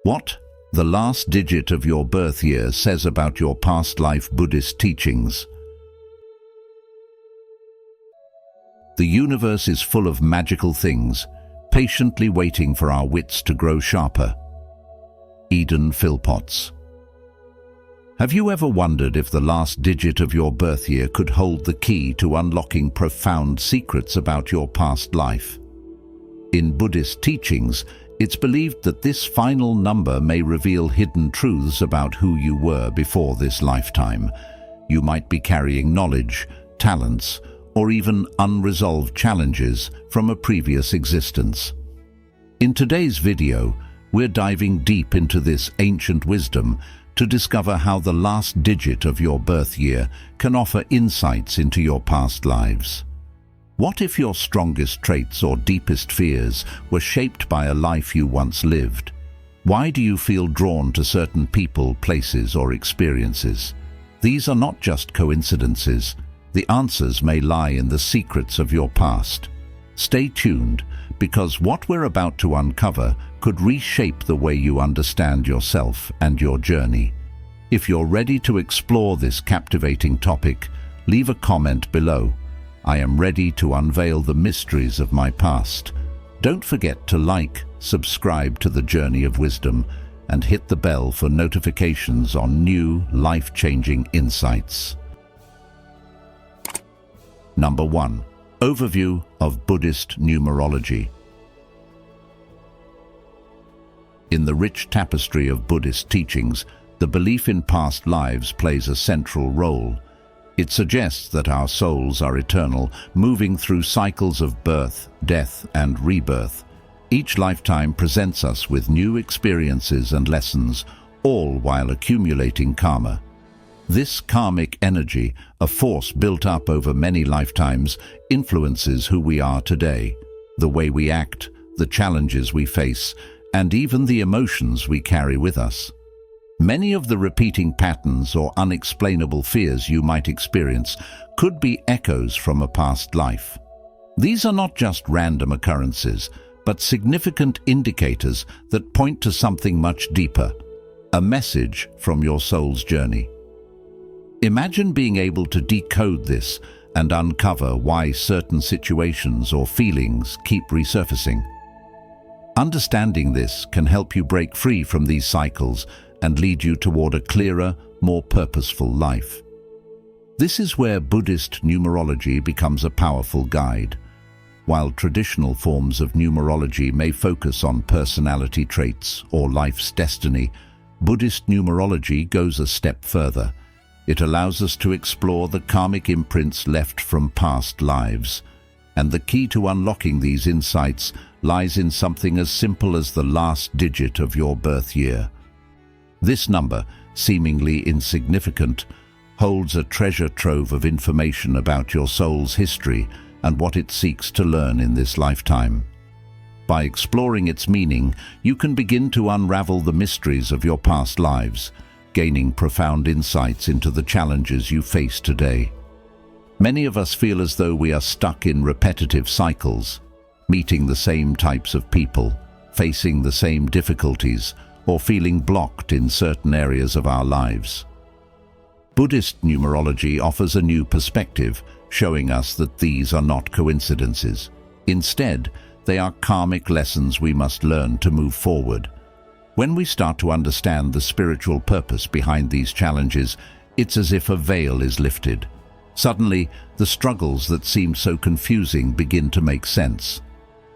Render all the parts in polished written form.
What the last digit of your birth year says about your past life. Buddhist teachings. The universe is full of magical things, patiently waiting for our wits to grow sharper. Eden Philpotts. Have you ever wondered if the last digit of your birth year could hold the key to unlocking profound secrets about your past life? In Buddhist teachings, it's believed that this final number may reveal hidden truths about who you were before this lifetime. You might be carrying knowledge, talents, or even unresolved challenges from a previous existence. In today's video, we're diving deep into this ancient wisdom to discover how the last digit of your birth year can offer insights into your past lives. What if your strongest traits or deepest fears were shaped by a life you once lived? Why do you feel drawn to certain people, places, or experiences? These are not just coincidences. The answers may lie in the secrets of your past. Stay tuned, because what we're about to uncover could reshape the way you understand yourself and your journey. If you're ready to explore this captivating topic, leave a comment below. I am ready to unveil the mysteries of my past. Don't forget to like, subscribe to the Journey of Wisdom, and hit the bell for notifications on new, life-changing insights. Number 1. Overview of Buddhist Numerology. In the rich tapestry of Buddhist teachings, the belief in past lives plays a central role. It suggests that our souls are eternal, moving through cycles of birth, death, and rebirth. Each lifetime presents us with new experiences and lessons, all while accumulating karma. This karmic energy, a force built up over many lifetimes, influences who we are today, the way we act, the challenges we face, and even the emotions we carry with us. Many of the repeating patterns or unexplainable fears you might experience could be echoes from a past life. These are not just random occurrences, but significant indicators that point to something much deeper, a message from your soul's journey. Imagine being able to decode this and uncover why certain situations or feelings keep resurfacing. Understanding this can help you break free from these cycles and lead you toward a clearer, more purposeful life. This is where Buddhist numerology becomes a powerful guide. While traditional forms of numerology may focus on personality traits or life's destiny, Buddhist numerology goes a step further. It allows us to explore the karmic imprints left from past lives. And the key to unlocking these insights lies in something as simple as the last digit of your birth year. This number, seemingly insignificant, holds a treasure trove of information about your soul's history and what it seeks to learn in this lifetime. By exploring its meaning, you can begin to unravel the mysteries of your past lives, gaining profound insights into the challenges you face today. Many of us feel as though we are stuck in repetitive cycles, meeting the same types of people, facing the same difficulties, or feeling blocked in certain areas of our lives. Buddhist numerology offers a new perspective, showing us that these are not coincidences. Instead, they are karmic lessons we must learn to move forward. When we start to understand the spiritual purpose behind these challenges, it's as if a veil is lifted. Suddenly, the struggles that seemed so confusing begin to make sense.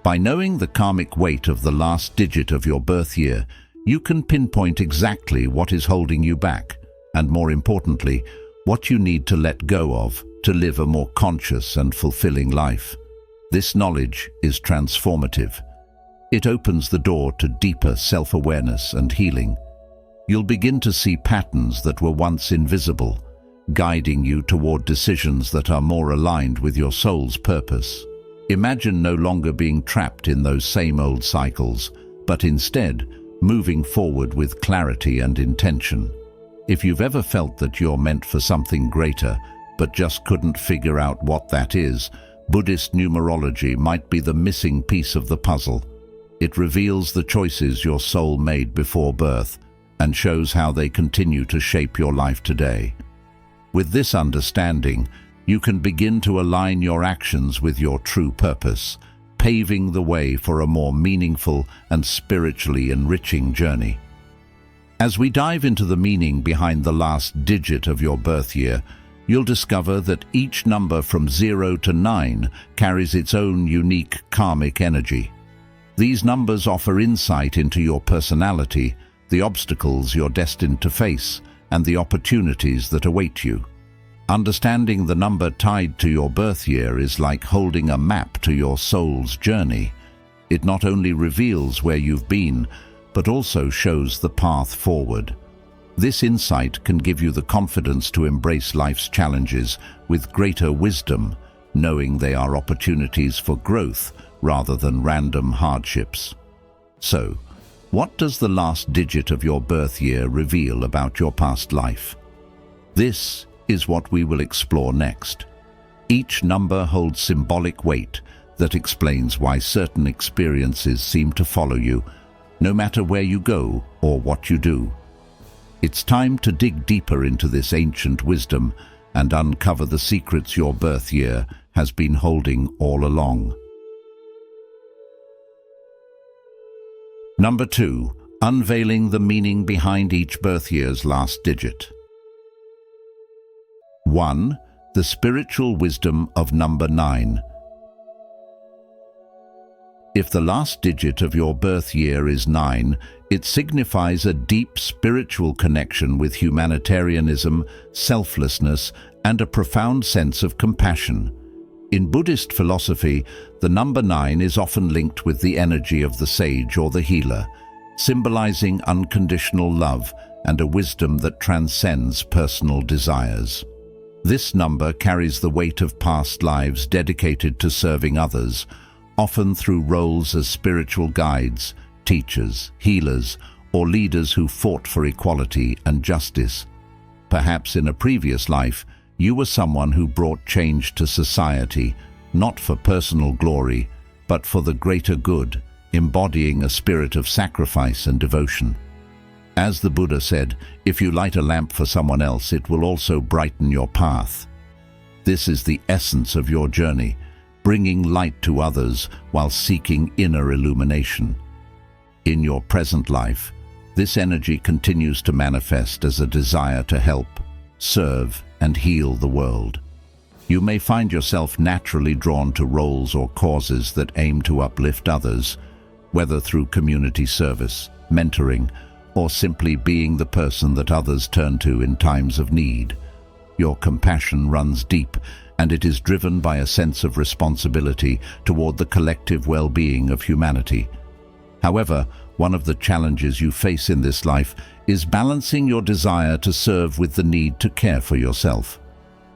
By knowing the karmic weight of the last digit of your birth year, you can pinpoint exactly what is holding you back, and more importantly, what you need to let go of to live a more conscious and fulfilling life. This knowledge is transformative. It opens the door to deeper self-awareness and healing. You'll begin to see patterns that were once invisible, guiding you toward decisions that are more aligned with your soul's purpose. Imagine no longer being trapped in those same old cycles, but instead moving forward with clarity and intention. If you've ever felt that you're meant for something greater, but just couldn't figure out what that is, Buddhist numerology might be the missing piece of the puzzle. It reveals the choices your soul made before birth and shows how they continue to shape your life today. With this understanding, you can begin to align your actions with your true purpose, paving the way for a more meaningful and spiritually enriching journey. As we dive into the meaning behind the last digit of your birth year, you'll discover that each number from 0 to 9 carries its own unique karmic energy. These numbers offer insight into your personality, the obstacles you're destined to face, and the opportunities that await you. Understanding the number tied to your birth year is like holding a map to your soul's journey. It not only reveals where you've been, but also shows the path forward. This insight can give you the confidence to embrace life's challenges with greater wisdom, knowing they are opportunities for growth rather than random hardships. So, what does the last digit of your birth year reveal about your past life? This is what we will explore next. Each number holds symbolic weight that explains why certain experiences seem to follow you, no matter where you go or what you do. It's time to dig deeper into this ancient wisdom and uncover the secrets your birth year has been holding all along. Number 2. Unveiling the meaning behind each birth year's last digit. 1. The spiritual wisdom of number 9. If the last digit of your birth year is 9, it signifies a deep spiritual connection with humanitarianism, selflessness, and a profound sense of compassion. In Buddhist philosophy, the number 9 is often linked with the energy of the sage or the healer, symbolizing unconditional love and a wisdom that transcends personal desires. This number carries the weight of past lives dedicated to serving others, often through roles as spiritual guides, teachers, healers, or leaders who fought for equality and justice. Perhaps in a previous life, you were someone who brought change to society, not for personal glory, but for the greater good, embodying a spirit of sacrifice and devotion. As the Buddha said, if you light a lamp for someone else, it will also brighten your path. This is the essence of your journey, bringing light to others while seeking inner illumination. In your present life, this energy continues to manifest as a desire to help, serve, and heal the world. You may find yourself naturally drawn to roles or causes that aim to uplift others, whether through community service, mentoring, or simply being the person that others turn to in times of need. Your compassion runs deep, and it is driven by a sense of responsibility toward the collective well-being of humanity. However, one of the challenges you face in this life is balancing your desire to serve with the need to care for yourself.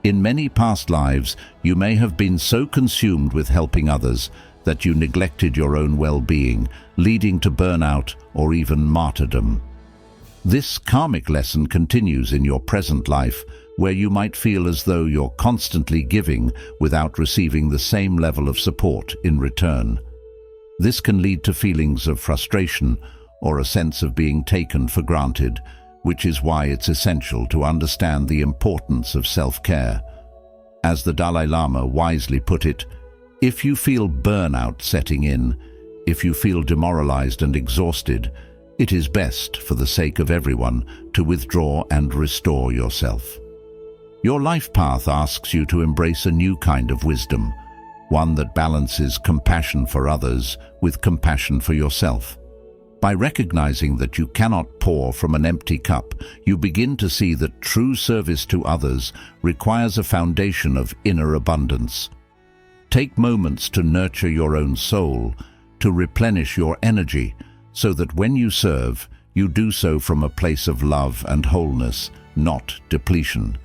In many past lives, you may have been so consumed with helping others that you neglected your own well-being, leading to burnout or even martyrdom. This karmic lesson continues in your present life, where you might feel as though you're constantly giving without receiving the same level of support in return. This can lead to feelings of frustration or a sense of being taken for granted, which is why it's essential to understand the importance of self-care. As the Dalai Lama wisely put it, if you feel burnout setting in, if you feel demoralized and exhausted, it is best, for the sake of everyone, to withdraw and restore yourself. Your life path asks you to embrace a new kind of wisdom, one that balances compassion for others with compassion for yourself. By recognizing that you cannot pour from an empty cup, you begin to see that true service to others requires a foundation of inner abundance. Take moments to nurture your own soul, to replenish your energy, so that when you serve, you do so from a place of love and wholeness, not depletion.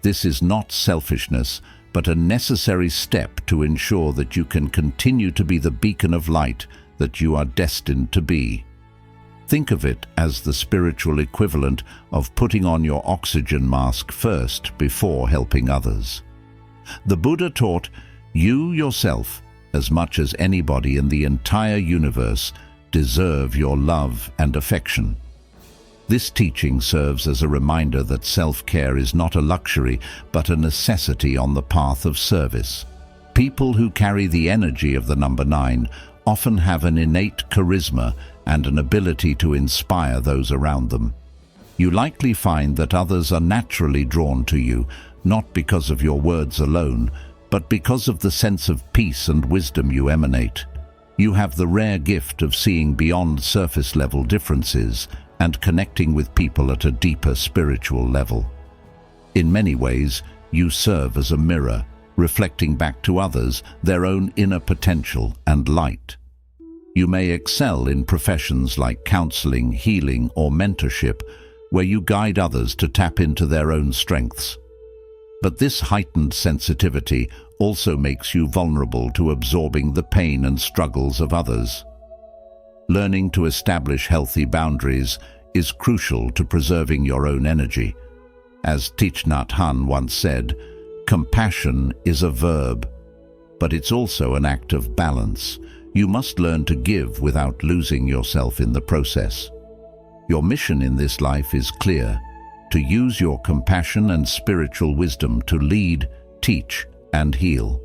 This is not selfishness, but a necessary step to ensure that you can continue to be the beacon of light that you are destined to be. Think of it as the spiritual equivalent of putting on your oxygen mask first before helping others. The Buddha taught, you yourself, as much as anybody in the entire universe, deserve your love and affection. This teaching serves as a reminder that self-care is not a luxury, but a necessity on the path of service. People who carry the energy of the number 9 often have an innate charisma and an ability to inspire those around them. You likely find that others are naturally drawn to you, not because of your words alone, but because of the sense of peace and wisdom you emanate. You have the rare gift of seeing beyond surface-level differences and connecting with people at a deeper spiritual level. In many ways, you serve as a mirror, reflecting back to others their own inner potential and light. You may excel in professions like counseling, healing, or mentorship, where you guide others to tap into their own strengths. But this heightened sensitivity also makes you vulnerable to absorbing the pain and struggles of others. Learning to establish healthy boundaries is crucial to preserving your own energy. As Thich Nhat Hanh once said, compassion is a verb, but it's also an act of balance. You must learn to give without losing yourself in the process. Your mission in this life is clear: to use your compassion and spiritual wisdom to lead, teach, and heal.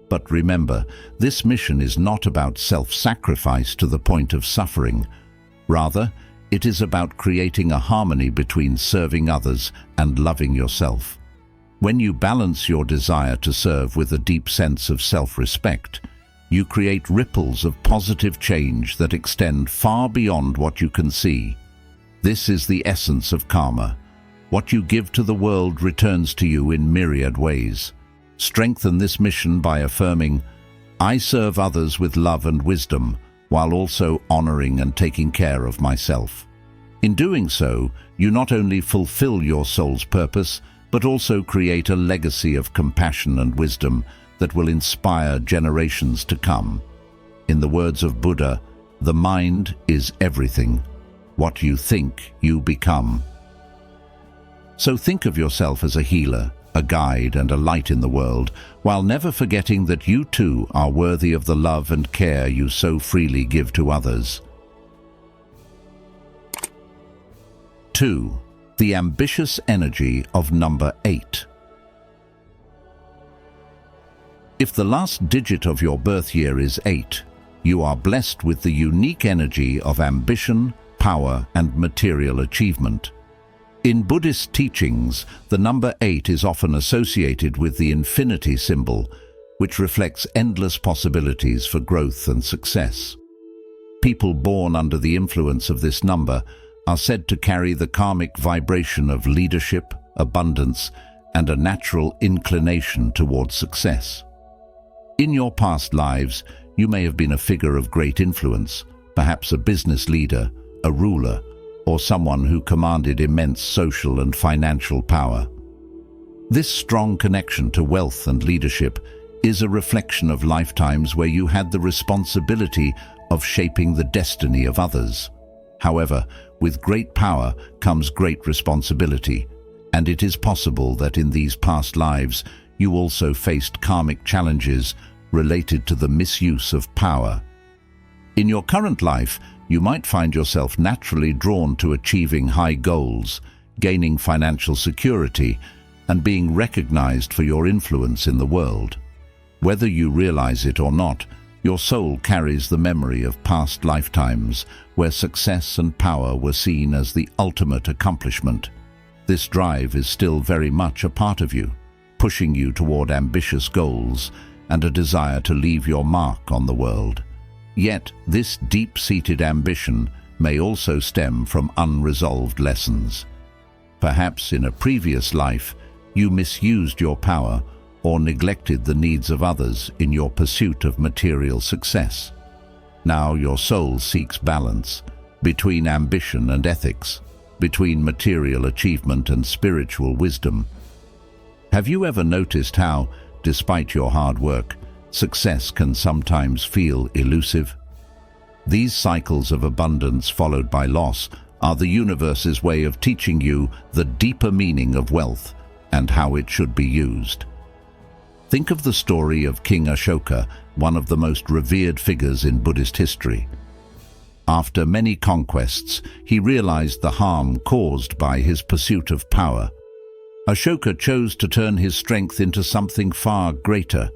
But remember, this mission is not about self-sacrifice to the point of suffering. Rather, it is about creating a harmony between serving others and loving yourself. When you balance your desire to serve with a deep sense of self-respect, you create ripples of positive change that extend far beyond what you can see. This is the essence of karma. What you give to the world returns to you in myriad ways. Strengthen this mission by affirming, I serve others with love and wisdom, while also honoring and taking care of myself. In doing so, you not only fulfill your soul's purpose, but also create a legacy of compassion and wisdom that will inspire generations to come. In the words of Buddha, the mind is everything. What you think, you become. So think of yourself as a healer, a guide, and a light in the world, while never forgetting that you too are worthy of the love and care you so freely give to others. 2. The ambitious energy of number 8. If the last digit of your birth year is 8, you are blessed with the unique energy of ambition, power, and material achievement. In Buddhist teachings, the number 8 is often associated with the infinity symbol, which reflects endless possibilities for growth and success. People born under the influence of this number are said to carry the karmic vibration of leadership, abundance, and a natural inclination towards success. In your past lives, you may have been a figure of great influence, perhaps a business leader, a ruler, or someone who commanded immense social and financial power. This strong connection to wealth and leadership is a reflection of lifetimes where you had the responsibility of shaping the destiny of others. However, with great power comes great responsibility, and it is possible that in these past lives you also faced karmic challenges related to the misuse of power. In your current life, you might find yourself naturally drawn to achieving high goals, gaining financial security, and being recognized for your influence in the world. Whether you realize it or not, your soul carries the memory of past lifetimes where success and power were seen as the ultimate accomplishment. This drive is still very much a part of you, pushing you toward ambitious goals and a desire to leave your mark on the world. Yet, this deep-seated ambition may also stem from unresolved lessons. Perhaps in a previous life, you misused your power or neglected the needs of others in your pursuit of material success. Now your soul seeks balance between ambition and ethics, between material achievement and spiritual wisdom. Have you ever noticed how, despite your hard work, success can sometimes feel elusive? These cycles of abundance followed by loss are the universe's way of teaching you the deeper meaning of wealth and how it should be used. Think of the story of King Ashoka, one of the most revered figures in Buddhist history. After many conquests, he realized the harm caused by his pursuit of power. Ashoka chose to turn his strength into something far greater.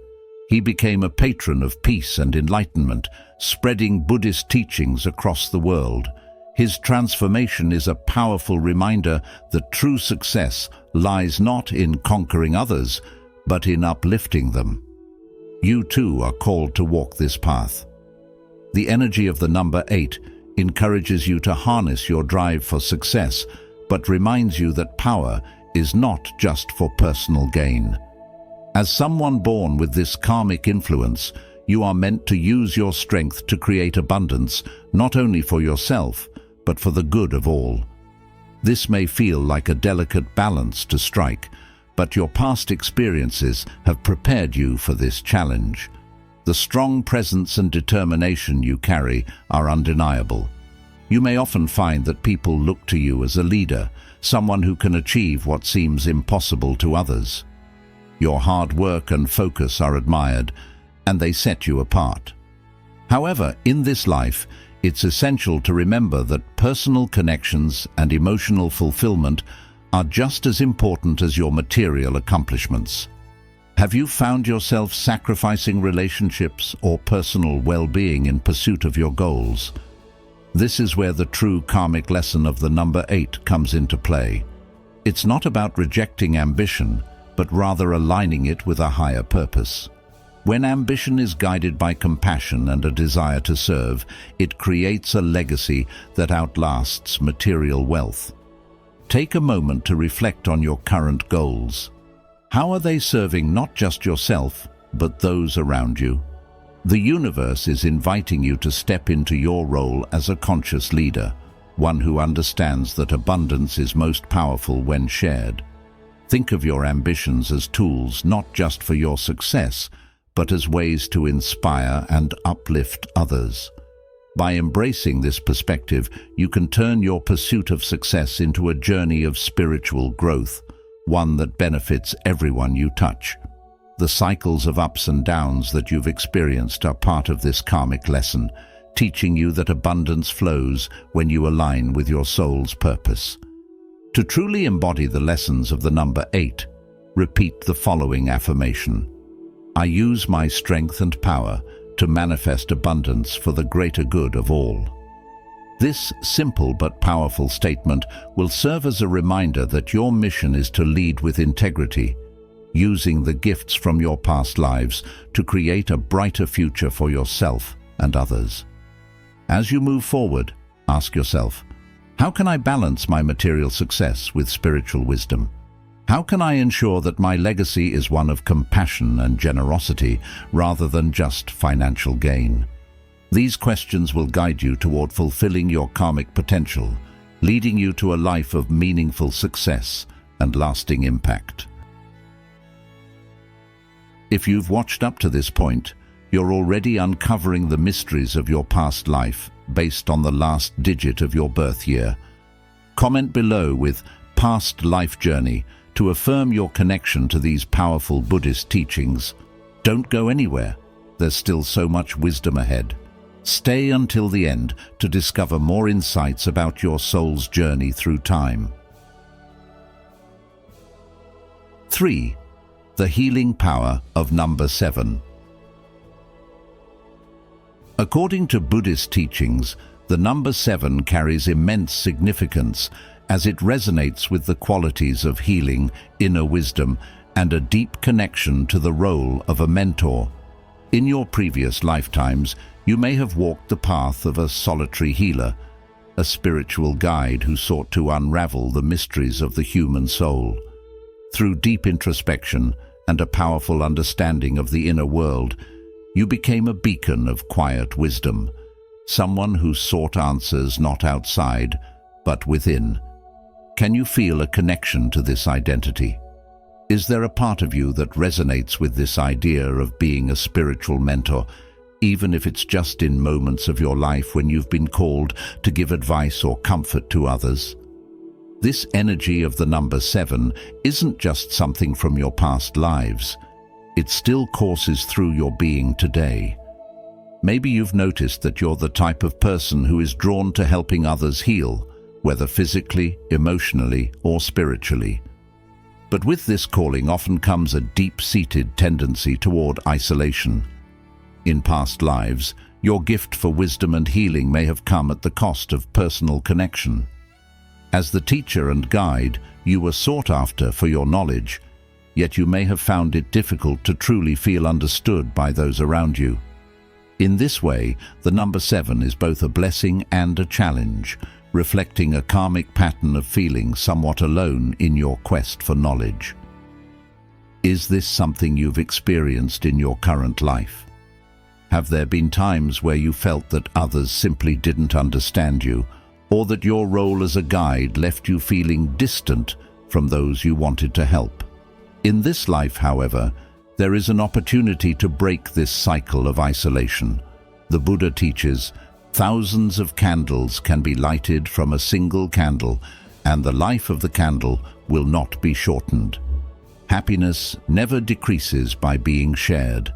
He became a patron of peace and enlightenment, spreading Buddhist teachings across the world. His transformation is a powerful reminder that true success lies not in conquering others, but in uplifting them. You too are called to walk this path. The energy of the number 8 encourages you to harness your drive for success, but reminds you that power is not just for personal gain. As someone born with this karmic influence, you are meant to use your strength to create abundance, not only for yourself, but for the good of all. This may feel like a delicate balance to strike, but your past experiences have prepared you for this challenge. The strong presence and determination you carry are undeniable. You may often find that people look to you as a leader, someone who can achieve what seems impossible to others. Your hard work and focus are admired, and they set you apart. However, in this life, it's essential to remember that personal connections and emotional fulfillment are just as important as your material accomplishments. Have you found yourself sacrificing relationships or personal well-being in pursuit of your goals? This is where the true karmic lesson of the number 8 comes into play. It's not about rejecting ambition, but rather aligning it with a higher purpose. When ambition is guided by compassion and a desire to serve, it creates a legacy that outlasts material wealth. Take a moment to reflect on your current goals. How are they serving not just yourself, but those around you? The universe is inviting you to step into your role as a conscious leader, one who understands that abundance is most powerful when shared. Think of your ambitions as tools not just for your success, but as ways to inspire and uplift others. By embracing this perspective, you can turn your pursuit of success into a journey of spiritual growth, one that benefits everyone you touch. The cycles of ups and downs that you've experienced are part of this karmic lesson, teaching you that abundance flows when you align with your soul's purpose. To truly embody the lessons of the number 8, repeat the following affirmation. I use my strength and power to manifest abundance for the greater good of all. This simple but powerful statement will serve as a reminder that your mission is to lead with integrity, using the gifts from your past lives to create a brighter future for yourself and others. As you move forward, ask yourself, how can I balance my material success with spiritual wisdom? How can I ensure that my legacy is one of compassion and generosity rather than just financial gain? These questions will guide you toward fulfilling your karmic potential, leading you to a life of meaningful success and lasting impact. If you've watched up to this point, you're already uncovering the mysteries of your past life based on the last digit of your birth year. Comment below with "past life journey" to affirm your connection to these powerful Buddhist teachings. Don't go anywhere. There's still so much wisdom ahead. Stay until the end to discover more insights about your soul's journey through time. 3. The healing power of number 7. According to Buddhist teachings, the number 7 carries immense significance as it resonates with the qualities of healing, inner wisdom, and a deep connection to the role of a mentor. In your previous lifetimes, you may have walked the path of a solitary healer, a spiritual guide who sought to unravel the mysteries of the human soul. Through deep introspection and a powerful understanding of the inner world, you became a beacon of quiet wisdom, someone who sought answers not outside, but within. Can you feel a connection to this identity? Is there a part of you that resonates with this idea of being a spiritual mentor, even if it's just in moments of your life when you've been called to give advice or comfort to others? This energy of the number 7 isn't just something from your past lives. It still courses through your being today. Maybe you've noticed that you're the type of person who is drawn to helping others heal, whether physically, emotionally, or spiritually. But with this calling often comes a deep-seated tendency toward isolation. In past lives, your gift for wisdom and healing may have come at the cost of personal connection. As the teacher and guide, you were sought after for your knowledge, yet you may have found it difficult to truly feel understood by those around you. In this way, the number 7 is both a blessing and a challenge, reflecting a karmic pattern of feeling somewhat alone in your quest for knowledge. Is this something you've experienced in your current life? Have there been times where you felt that others simply didn't understand you, or that your role as a guide left you feeling distant from those you wanted to help? In this life, however, there is an opportunity to break this cycle of isolation. The Buddha teaches, thousands of candles can be lighted from a single candle, and the life of the candle will not be shortened. Happiness never decreases by being shared.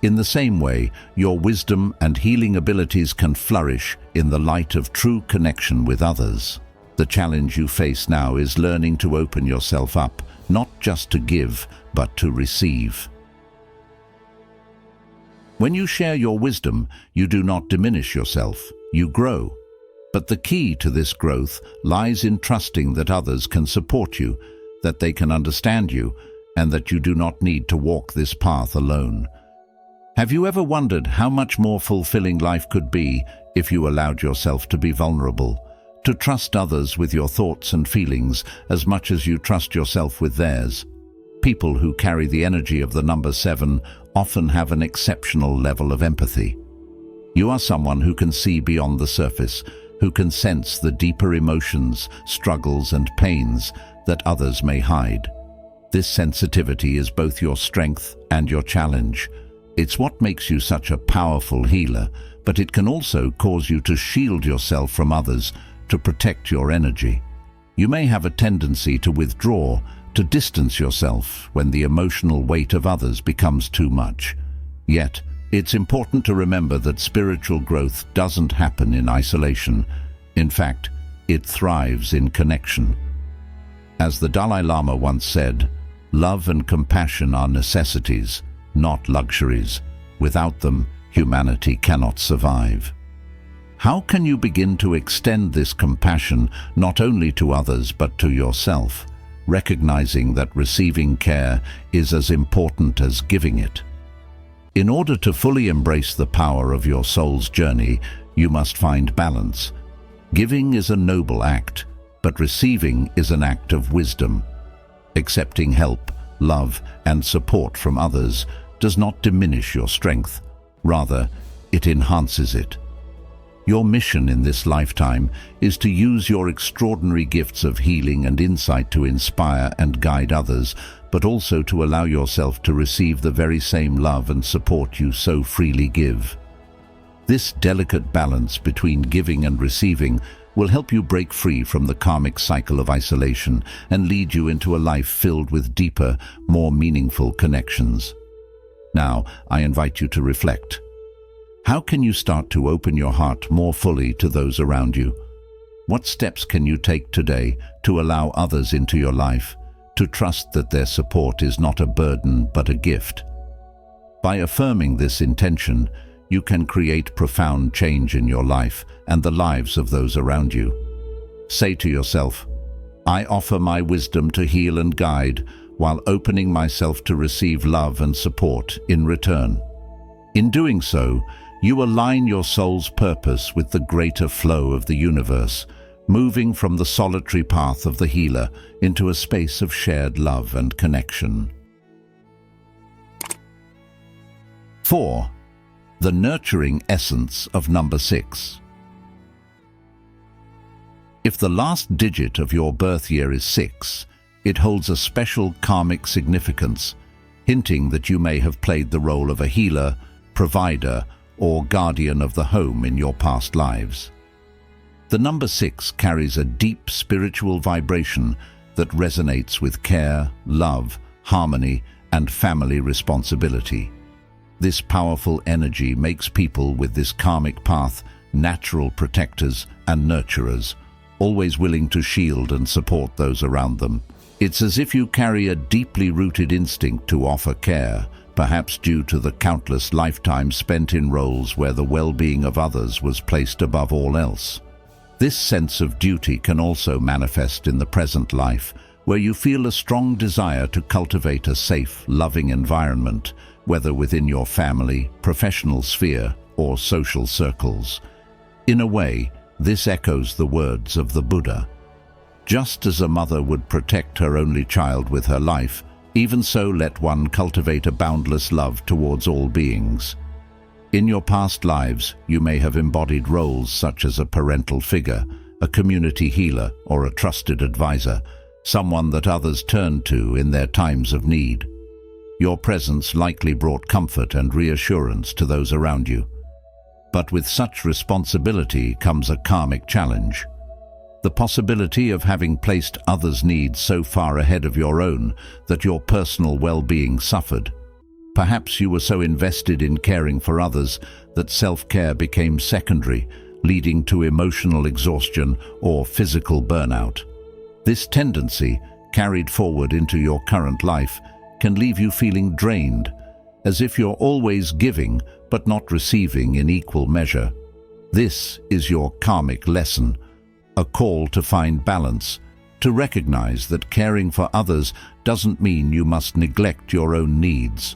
In the same way, your wisdom and healing abilities can flourish in the light of true connection with others. The challenge you face now is learning to open yourself up, not just to give, but to receive. When you share your wisdom, you do not diminish yourself, you grow. But the key to this growth lies in trusting that others can support you, that they can understand you, and that you do not need to walk this path alone. Have you ever wondered how much more fulfilling life could be if you allowed yourself to be vulnerable, to trust others with your thoughts and feelings as much as you trust yourself with theirs? People who carry the energy of the number 7 often have an exceptional level of empathy. You are someone who can see beyond the surface, who can sense the deeper emotions, struggles, and pains that others may hide. This sensitivity is both your strength and your challenge. It's what makes you such a powerful healer, but it can also cause you to shield yourself from others, to protect your energy. You may have a tendency to withdraw, to distance yourself when the emotional weight of others becomes too much. Yet, it's important to remember that spiritual growth doesn't happen in isolation. In fact, it thrives in connection. As the Dalai Lama once said, love and compassion are necessities, not luxuries. Without them, humanity cannot survive. How can you begin to extend this compassion not only to others but to yourself, recognizing that receiving care is as important as giving it? In order to fully embrace the power of your soul's journey, you must find balance. Giving is a noble act, but receiving is an act of wisdom. Accepting help, love, and support from others does not diminish your strength. Rather, it enhances it. Your mission in this lifetime is to use your extraordinary gifts of healing and insight to inspire and guide others, but also to allow yourself to receive the very same love and support you so freely give. This delicate balance between giving and receiving will help you break free from the karmic cycle of isolation and lead you into a life filled with deeper, more meaningful connections. Now, I invite you to reflect. How can you start to open your heart more fully to those around you? What steps can you take today to allow others into your life, to trust that their support is not a burden but a gift? By affirming this intention, you can create profound change in your life and the lives of those around you. Say to yourself, I offer my wisdom to heal and guide, while opening myself to receive love and support in return. In doing so, you align your soul's purpose with the greater flow of the universe, moving from the solitary path of the healer into a space of shared love and connection. 4. The nurturing essence of number 6. If the last digit of your birth year is 6, it holds a special karmic significance, hinting that you may have played the role of a healer, provider, or guardian of the home in your past lives. The number 6 carries a deep spiritual vibration that resonates with care, love, harmony, and family responsibility. This powerful energy makes people with this karmic path natural protectors and nurturers, always willing to shield and support those around them. It's as if you carry a deeply rooted instinct to offer care, perhaps due to the countless lifetimes spent in roles where the well-being of others was placed above all else. This sense of duty can also manifest in the present life, where you feel a strong desire to cultivate a safe, loving environment, whether within your family, professional sphere, or social circles. In a way, this echoes the words of the Buddha. Just as a mother would protect her only child with her life, even so let one cultivate a boundless love towards all beings. In your past lives, you may have embodied roles such as a parental figure, a community healer, or a trusted advisor, someone that others turned to in their times of need. Your presence likely brought comfort and reassurance to those around you. But with such responsibility comes a karmic challenge. The possibility of having placed others' needs so far ahead of your own that your personal well-being suffered. Perhaps you were so invested in caring for others that self-care became secondary, leading to emotional exhaustion or physical burnout. This tendency, carried forward into your current life, can leave you feeling drained, as if you're always giving but not receiving in equal measure. This is your karmic lesson, a call to find balance, to recognize that caring for others doesn't mean you must neglect your own needs.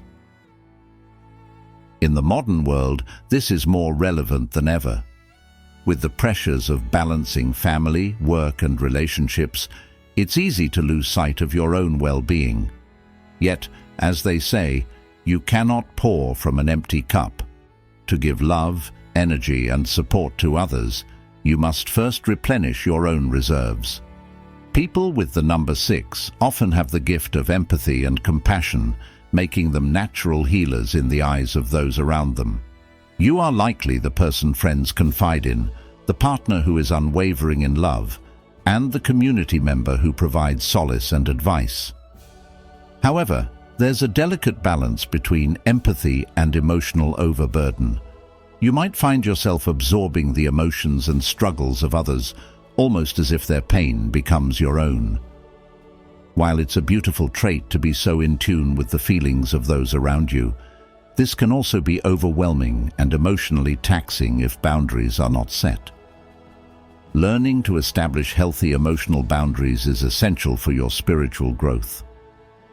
In the modern world, this is more relevant than ever. With the pressures of balancing family, work, and relationships, it's easy to lose sight of your own well-being. Yet, as they say, you cannot pour from an empty cup. To give love, energy, and support to others, you must first replenish your own reserves. People with the number 6 often have the gift of empathy and compassion, making them natural healers in the eyes of those around them. You are likely the person friends confide in, the partner who is unwavering in love, and the community member who provides solace and advice. However, there's a delicate balance between empathy and emotional overburden. You might find yourself absorbing the emotions and struggles of others, almost as if their pain becomes your own. While it's a beautiful trait to be so in tune with the feelings of those around you, this can also be overwhelming and emotionally taxing if boundaries are not set. Learning to establish healthy emotional boundaries is essential for your spiritual growth.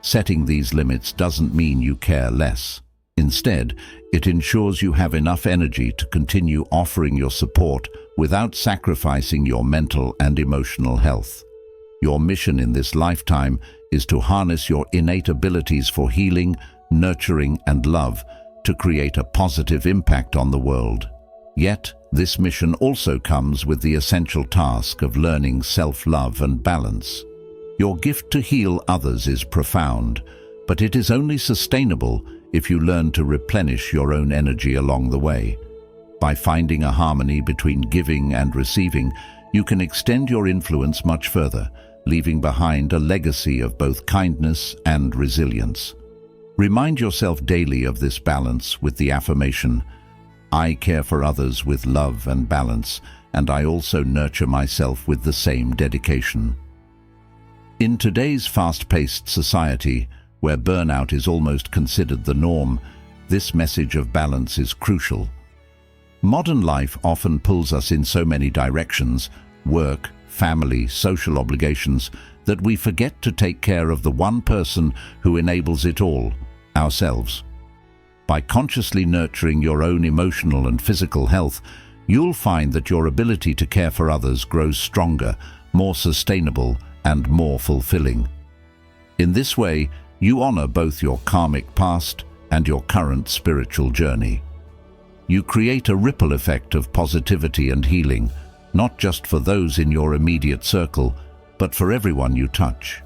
Setting these limits doesn't mean you care less. Instead, it ensures you have enough energy to continue offering your support without sacrificing your mental and emotional health. Your mission in this lifetime is to harness your innate abilities for healing, nurturing, and love to create a positive impact on the world. Yet, this mission also comes with the essential task of learning self-love and balance. Your gift to heal others is profound, but it is only sustainable if you learn to replenish your own energy along the way. By finding a harmony between giving and receiving, you can extend your influence much further, leaving behind a legacy of both kindness and resilience. Remind yourself daily of this balance with the affirmation, "I care for others with love and balance, and I also nurture myself with the same dedication." In today's fast-paced society, where burnout is almost considered the norm, this message of balance is crucial. Modern life often pulls us in so many directions, work, family, social obligations, that we forget to take care of the one person who enables it all, ourselves. By consciously nurturing your own emotional and physical health, you'll find that your ability to care for others grows stronger, more sustainable, and more fulfilling. In this way, you honor both your karmic past and your current spiritual journey. You create a ripple effect of positivity and healing, not just for those in your immediate circle, but for everyone you touch.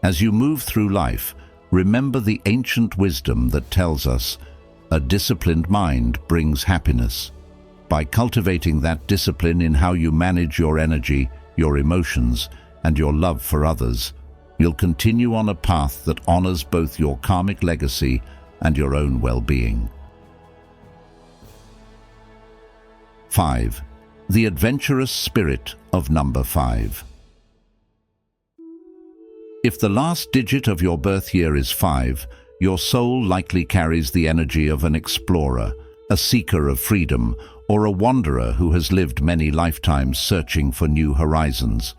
As you move through life, remember the ancient wisdom that tells us, "A disciplined mind brings happiness." By cultivating that discipline in how you manage your energy, your emotions, and your love for others, you'll continue on a path that honors both your karmic legacy and your own well-being. 5. The adventurous spirit of number 5. If the last digit of your birth year is 5, your soul likely carries the energy of an explorer, a seeker of freedom, or a wanderer who has lived many lifetimes searching for new horizons.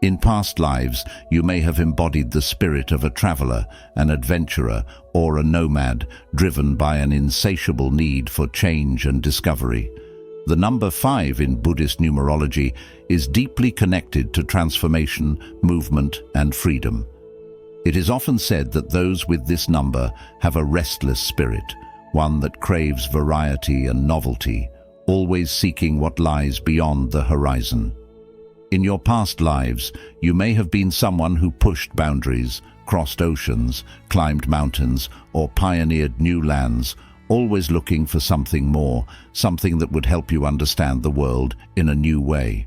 In past lives, you may have embodied the spirit of a traveler, an adventurer, or a nomad, driven by an insatiable need for change and discovery. The number 5 in Buddhist numerology is deeply connected to transformation, movement, and freedom. It is often said that those with this number have a restless spirit, one that craves variety and novelty, always seeking what lies beyond the horizon. In your past lives, you may have been someone who pushed boundaries, crossed oceans, climbed mountains, or pioneered new lands, always looking for something more, something that would help you understand the world in a new way.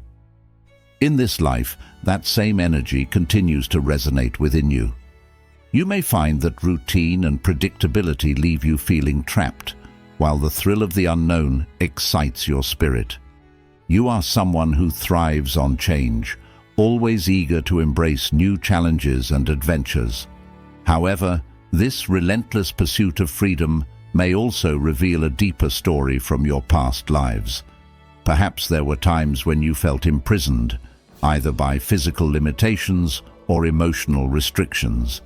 In this life, that same energy continues to resonate within you. You may find that routine and predictability leave you feeling trapped, while the thrill of the unknown excites your spirit. You are someone who thrives on change, always eager to embrace new challenges and adventures. However, this relentless pursuit of freedom may also reveal a deeper story from your past lives. Perhaps there were times when you felt imprisoned, either by physical limitations or emotional restrictions.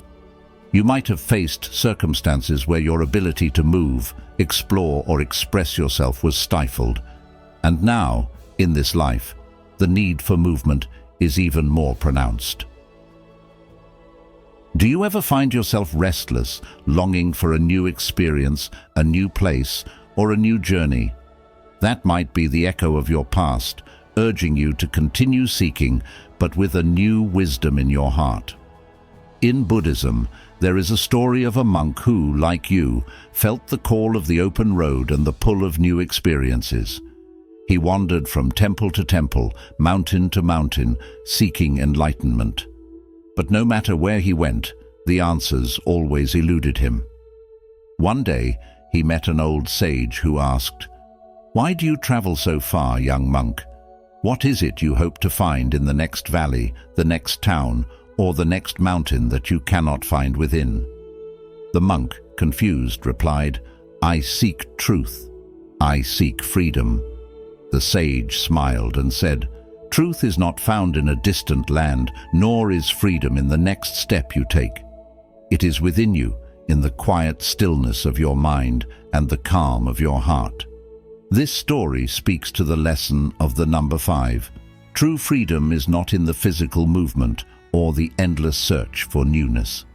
You might have faced circumstances where your ability to move, explore, or express yourself was stifled. And now, in this life, the need for movement is even more pronounced. Do you ever find yourself restless, longing for a new experience, a new place, or a new journey? That might be the echo of your past, urging you to continue seeking, but with a new wisdom in your heart. In Buddhism, there is a story of a monk who, like you, felt the call of the open road and the pull of new experiences. He wandered from temple to temple, mountain to mountain, seeking enlightenment. But no matter where he went, the answers always eluded him. One day, he met an old sage who asked, "Why do you travel so far, young monk? What is it you hope to find in the next valley, the next town, or the next mountain that you cannot find within?" The monk, confused, replied, "I seek truth. I seek freedom." The sage smiled and said, "Truth is not found in a distant land, nor is freedom in the next step you take. It is within you, in the quiet stillness of your mind and the calm of your heart." This story speaks to the lesson of the number 5. True freedom is not in the physical movement or the endless search for newness.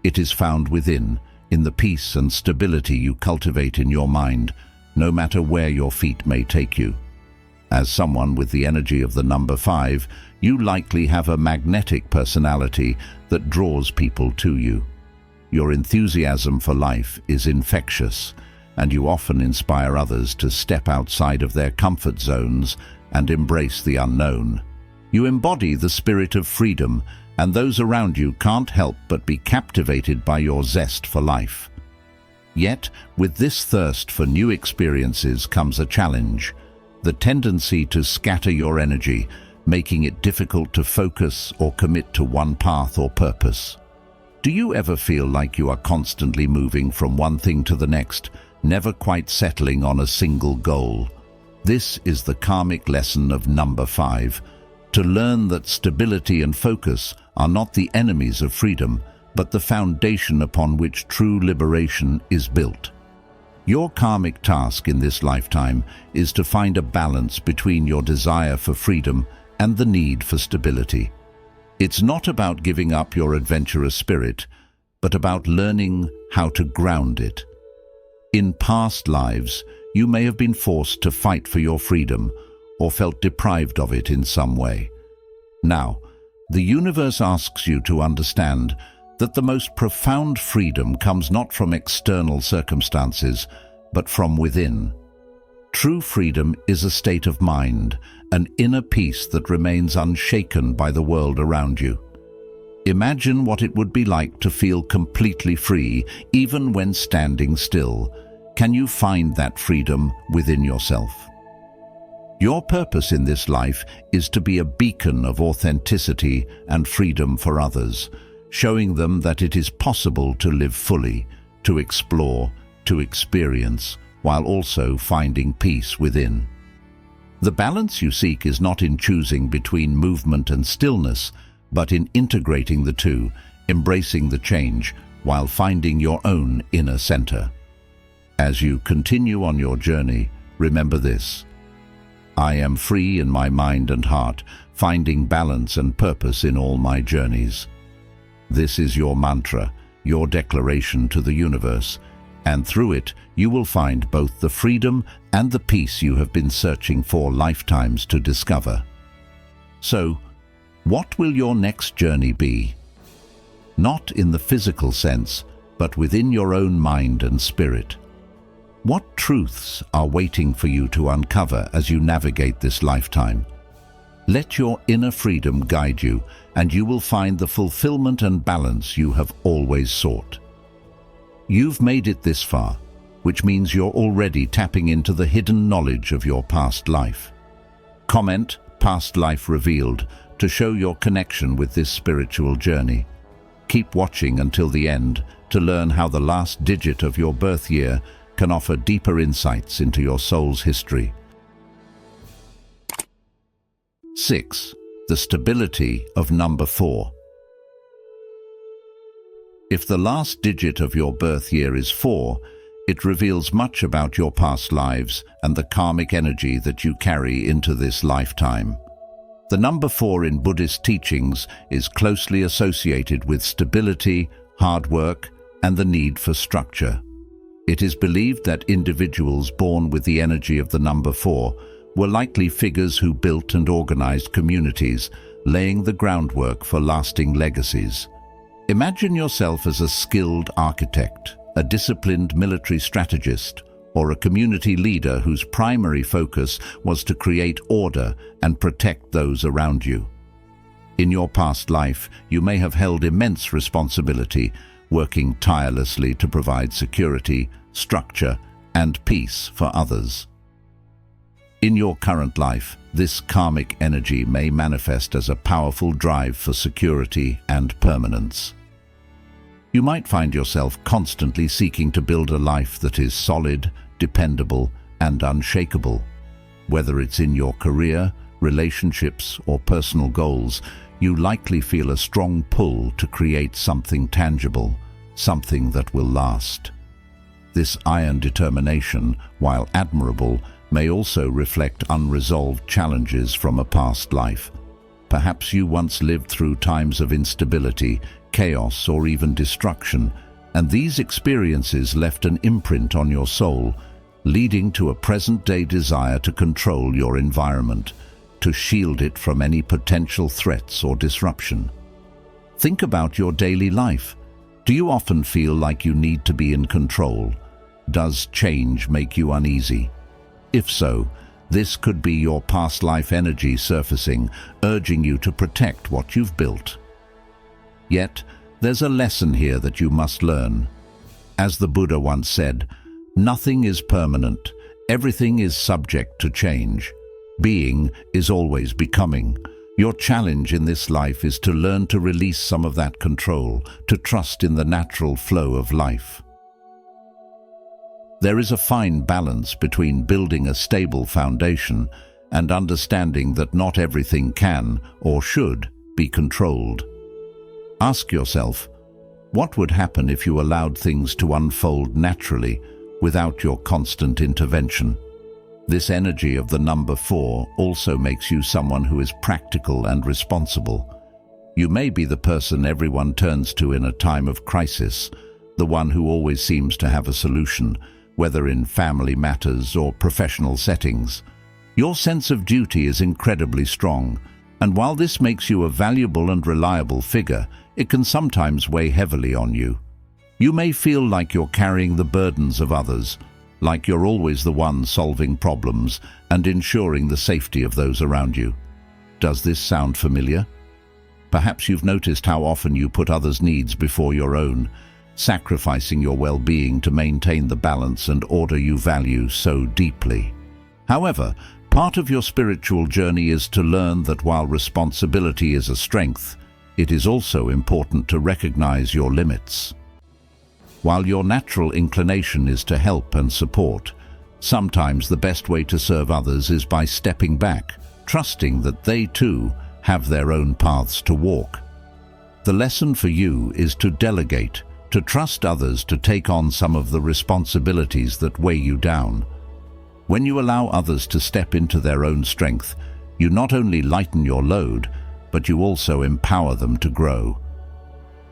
It is found within, in the peace and stability you cultivate in your mind, no matter where your feet may take you. As someone with the energy of the number 5, you likely have a magnetic personality that draws people to you. Your enthusiasm for life is infectious, and you often inspire others to step outside of their comfort zones and embrace the unknown. You embody the spirit of freedom, and those around you can't help but be captivated by your zest for life. Yet, with this thirst for new experiences comes a challenge: the tendency to scatter your energy, making it difficult to focus or commit to one path or purpose. Do you ever feel like you are constantly moving from one thing to the next, never quite settling on a single goal? This is the karmic lesson of number 5, to learn that stability and focus are not the enemies of freedom, but the foundation upon which true liberation is built. Your karmic task in this lifetime is to find a balance between your desire for freedom and the need for stability. It's not about giving up your adventurous spirit, but about learning how to ground it. In past lives, you may have been forced to fight for your freedom or felt deprived of it in some way. Now, the universe asks you to understand that the most profound freedom comes not from external circumstances, but from within. True freedom is a state of mind, an inner peace that remains unshaken by the world around you. Imagine what it would be like to feel completely free, even when standing still. Can you find that freedom within yourself? Your purpose in this life is to be a beacon of authenticity and freedom for others, showing them that it is possible to live fully, to explore, to experience, while also finding peace within. The balance you seek is not in choosing between movement and stillness, but in integrating the two, embracing the change, while finding your own inner center. As you continue on your journey, remember this: I am free in my mind and heart, finding balance and purpose in all my journeys. This is your mantra, your declaration to the universe, and through it you will find both the freedom and the peace you have been searching for lifetimes to discover. So, what will your next journey be? Not in the physical sense, but within your own mind and spirit. What truths are waiting for you to uncover as you navigate this lifetime? Let your inner freedom guide you, and you will find the fulfillment and balance you have always sought. You've made it this far, which means you're already tapping into the hidden knowledge of your past life. Comment "Past Life Revealed" to show your connection with this spiritual journey. Keep watching until the end to learn how the last digit of your birth year can offer deeper insights into your soul's history. 6. The stability of number 4. If the last digit of your birth year is 4, it reveals much about your past lives and the karmic energy that you carry into this lifetime. The number 4 in Buddhist teachings is closely associated with stability, hard work, and the need for structure. It is believed that individuals born with the energy of the number 4 were likely figures who built and organized communities, laying the groundwork for lasting legacies. Imagine yourself as a skilled architect, a disciplined military strategist, or a community leader whose primary focus was to create order and protect those around you. In your past life, you may have held immense responsibility, working tirelessly to provide security, structure, and peace for others. In your current life, this karmic energy may manifest as a powerful drive for security and permanence. You might find yourself constantly seeking to build a life that is solid, dependable, and unshakable. Whether it's in your career, relationships, or personal goals, you likely feel a strong pull to create something tangible, something that will last. This iron determination, while admirable, may also reflect unresolved challenges from a past life. Perhaps you once lived through times of instability, chaos, or even destruction, and these experiences left an imprint on your soul, leading to a present-day desire to control your environment, to shield it from any potential threats or disruption. Think about your daily life. Do you often feel like you need to be in control? Does change make you uneasy? If so, this could be your past life energy surfacing, urging you to protect what you've built. Yet, there's a lesson here that you must learn. As the Buddha once said, "Nothing is permanent, everything is subject to change. Being is always becoming." Your challenge in this life is to learn to release some of that control, to trust in the natural flow of life. There is a fine balance between building a stable foundation and understanding that not everything can or should be controlled. Ask yourself, what would happen if you allowed things to unfold naturally without your constant intervention? This energy of the number 4 also makes you someone who is practical and responsible. You may be the person everyone turns to in a time of crisis, the one who always seems to have a solution, whether in family matters or professional settings. Your sense of duty is incredibly strong, and while this makes you a valuable and reliable figure, it can sometimes weigh heavily on you. You may feel like you're carrying the burdens of others, like you're always the one solving problems and ensuring the safety of those around you. Does this sound familiar? Perhaps you've noticed how often you put others' needs before your own, sacrificing your well-being to maintain the balance and order you value so deeply. However, Part of your spiritual journey is to learn that while responsibility is a strength, it is also important to recognize your limits. While your natural inclination is to help and support, sometimes the best way to serve others is by stepping back, trusting that they too have their own paths to walk. The lesson for you is to delegate, to trust others to take on some of the responsibilities that weigh you down. When you allow others to step into their own strength, you not only lighten your load, but you also empower them to grow.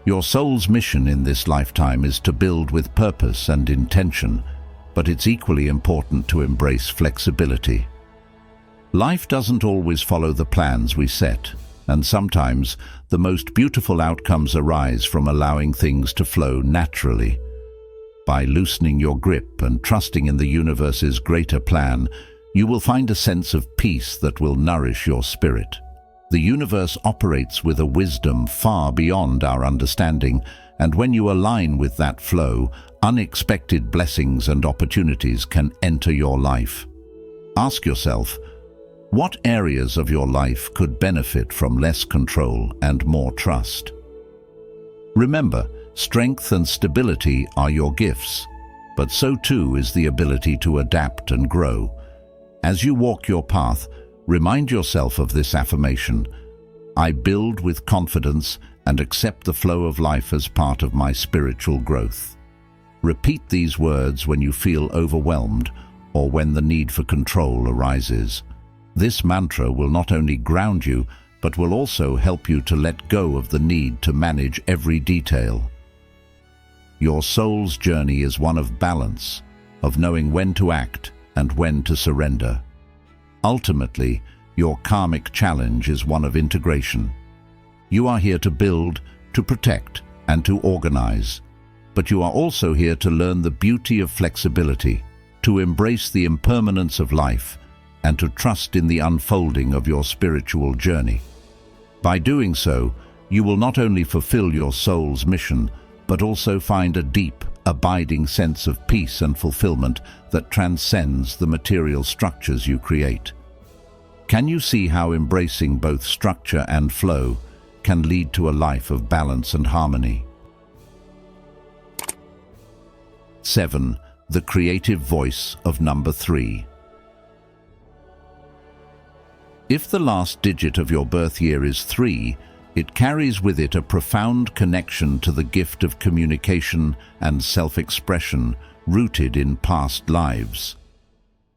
Your soul's mission in this lifetime is to build with purpose and intention, but it's equally important to embrace flexibility. Life doesn't always follow the plans we set, and sometimes the most beautiful outcomes arise from allowing things to flow naturally. By loosening your grip and trusting in the universe's greater plan, you will find a sense of peace that will nourish your spirit. The universe operates with a wisdom far beyond our understanding, and when you align with that flow, unexpected blessings and opportunities can enter your life. Ask yourself, what areas of your life could benefit from less control and more trust? Remember, strength and stability are your gifts, but so too is the ability to adapt and grow. As you walk your path, remind yourself of this affirmation: I build with confidence and accept the flow of life as part of my spiritual growth. Repeat these words when you feel overwhelmed or when the need for control arises. This mantra will not only ground you, but will also help you to let go of the need to manage every detail. Your soul's journey is one of balance, of knowing when to act and when to surrender. Ultimately, your karmic challenge is one of integration. You are here to build, to protect, and to organize. But you are also here to learn the beauty of flexibility, to embrace the impermanence of life, and to trust in the unfolding of your spiritual journey. By doing so, you will not only fulfill your soul's mission, but also find a deep, abiding sense of peace and fulfillment that transcends the material structures you create. Can you see how embracing both structure and flow can lead to a life of balance and harmony? 7. The creative voice of number 3. If the last digit of your birth year is 3, it carries with it a profound connection to the gift of communication and self-expression rooted in past lives.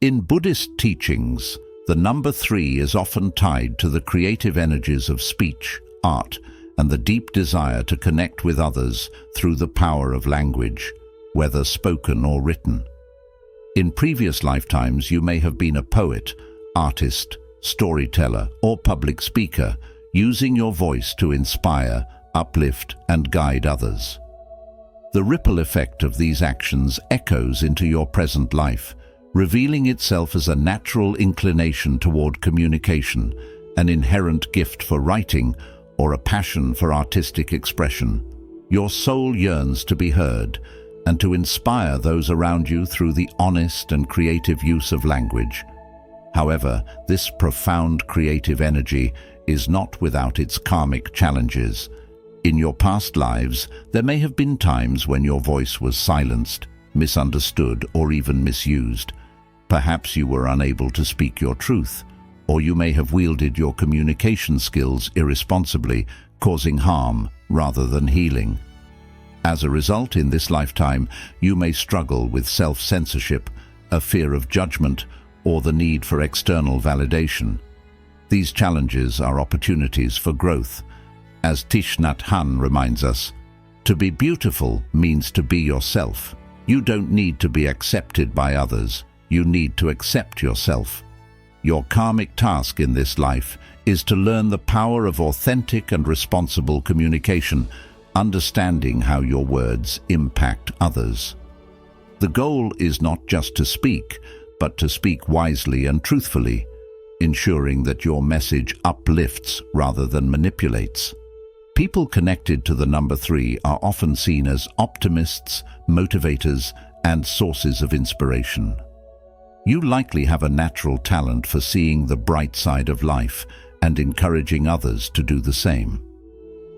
In Buddhist teachings, the number 3 is often tied to the creative energies of speech, art, and the deep desire to connect with others through the power of language, whether spoken or written. In previous lifetimes, you may have been a poet, artist, storyteller, or public speaker, using your voice to inspire, uplift, and guide others. The ripple effect of these actions echoes into your present life, revealing itself as a natural inclination toward communication, an inherent gift for writing, or a passion for artistic expression. Your soul yearns to be heard and to inspire those around you through the honest and creative use of language. However, this profound creative energy is not without its karmic challenges. In your past lives, there may have been times when your voice was silenced, misunderstood, or even misused. Perhaps you were unable to speak your truth, or you may have wielded your communication skills irresponsibly, causing harm rather than healing. As a result, in this lifetime, you may struggle with self-censorship, a fear of judgment, or the need for external validation. These challenges are opportunities for growth. As Thich Nhat Hanh reminds us, to be beautiful means to be yourself. You don't need to be accepted by others. You need to accept yourself. Your karmic task in this life is to learn the power of authentic and responsible communication, understanding how your words impact others. The goal is not just to speak, but to speak wisely and truthfully, ensuring that your message uplifts rather than manipulates. People connected to the number 3 are often seen as optimists, motivators, and sources of inspiration. You likely have a natural talent for seeing the bright side of life and encouraging others to do the same.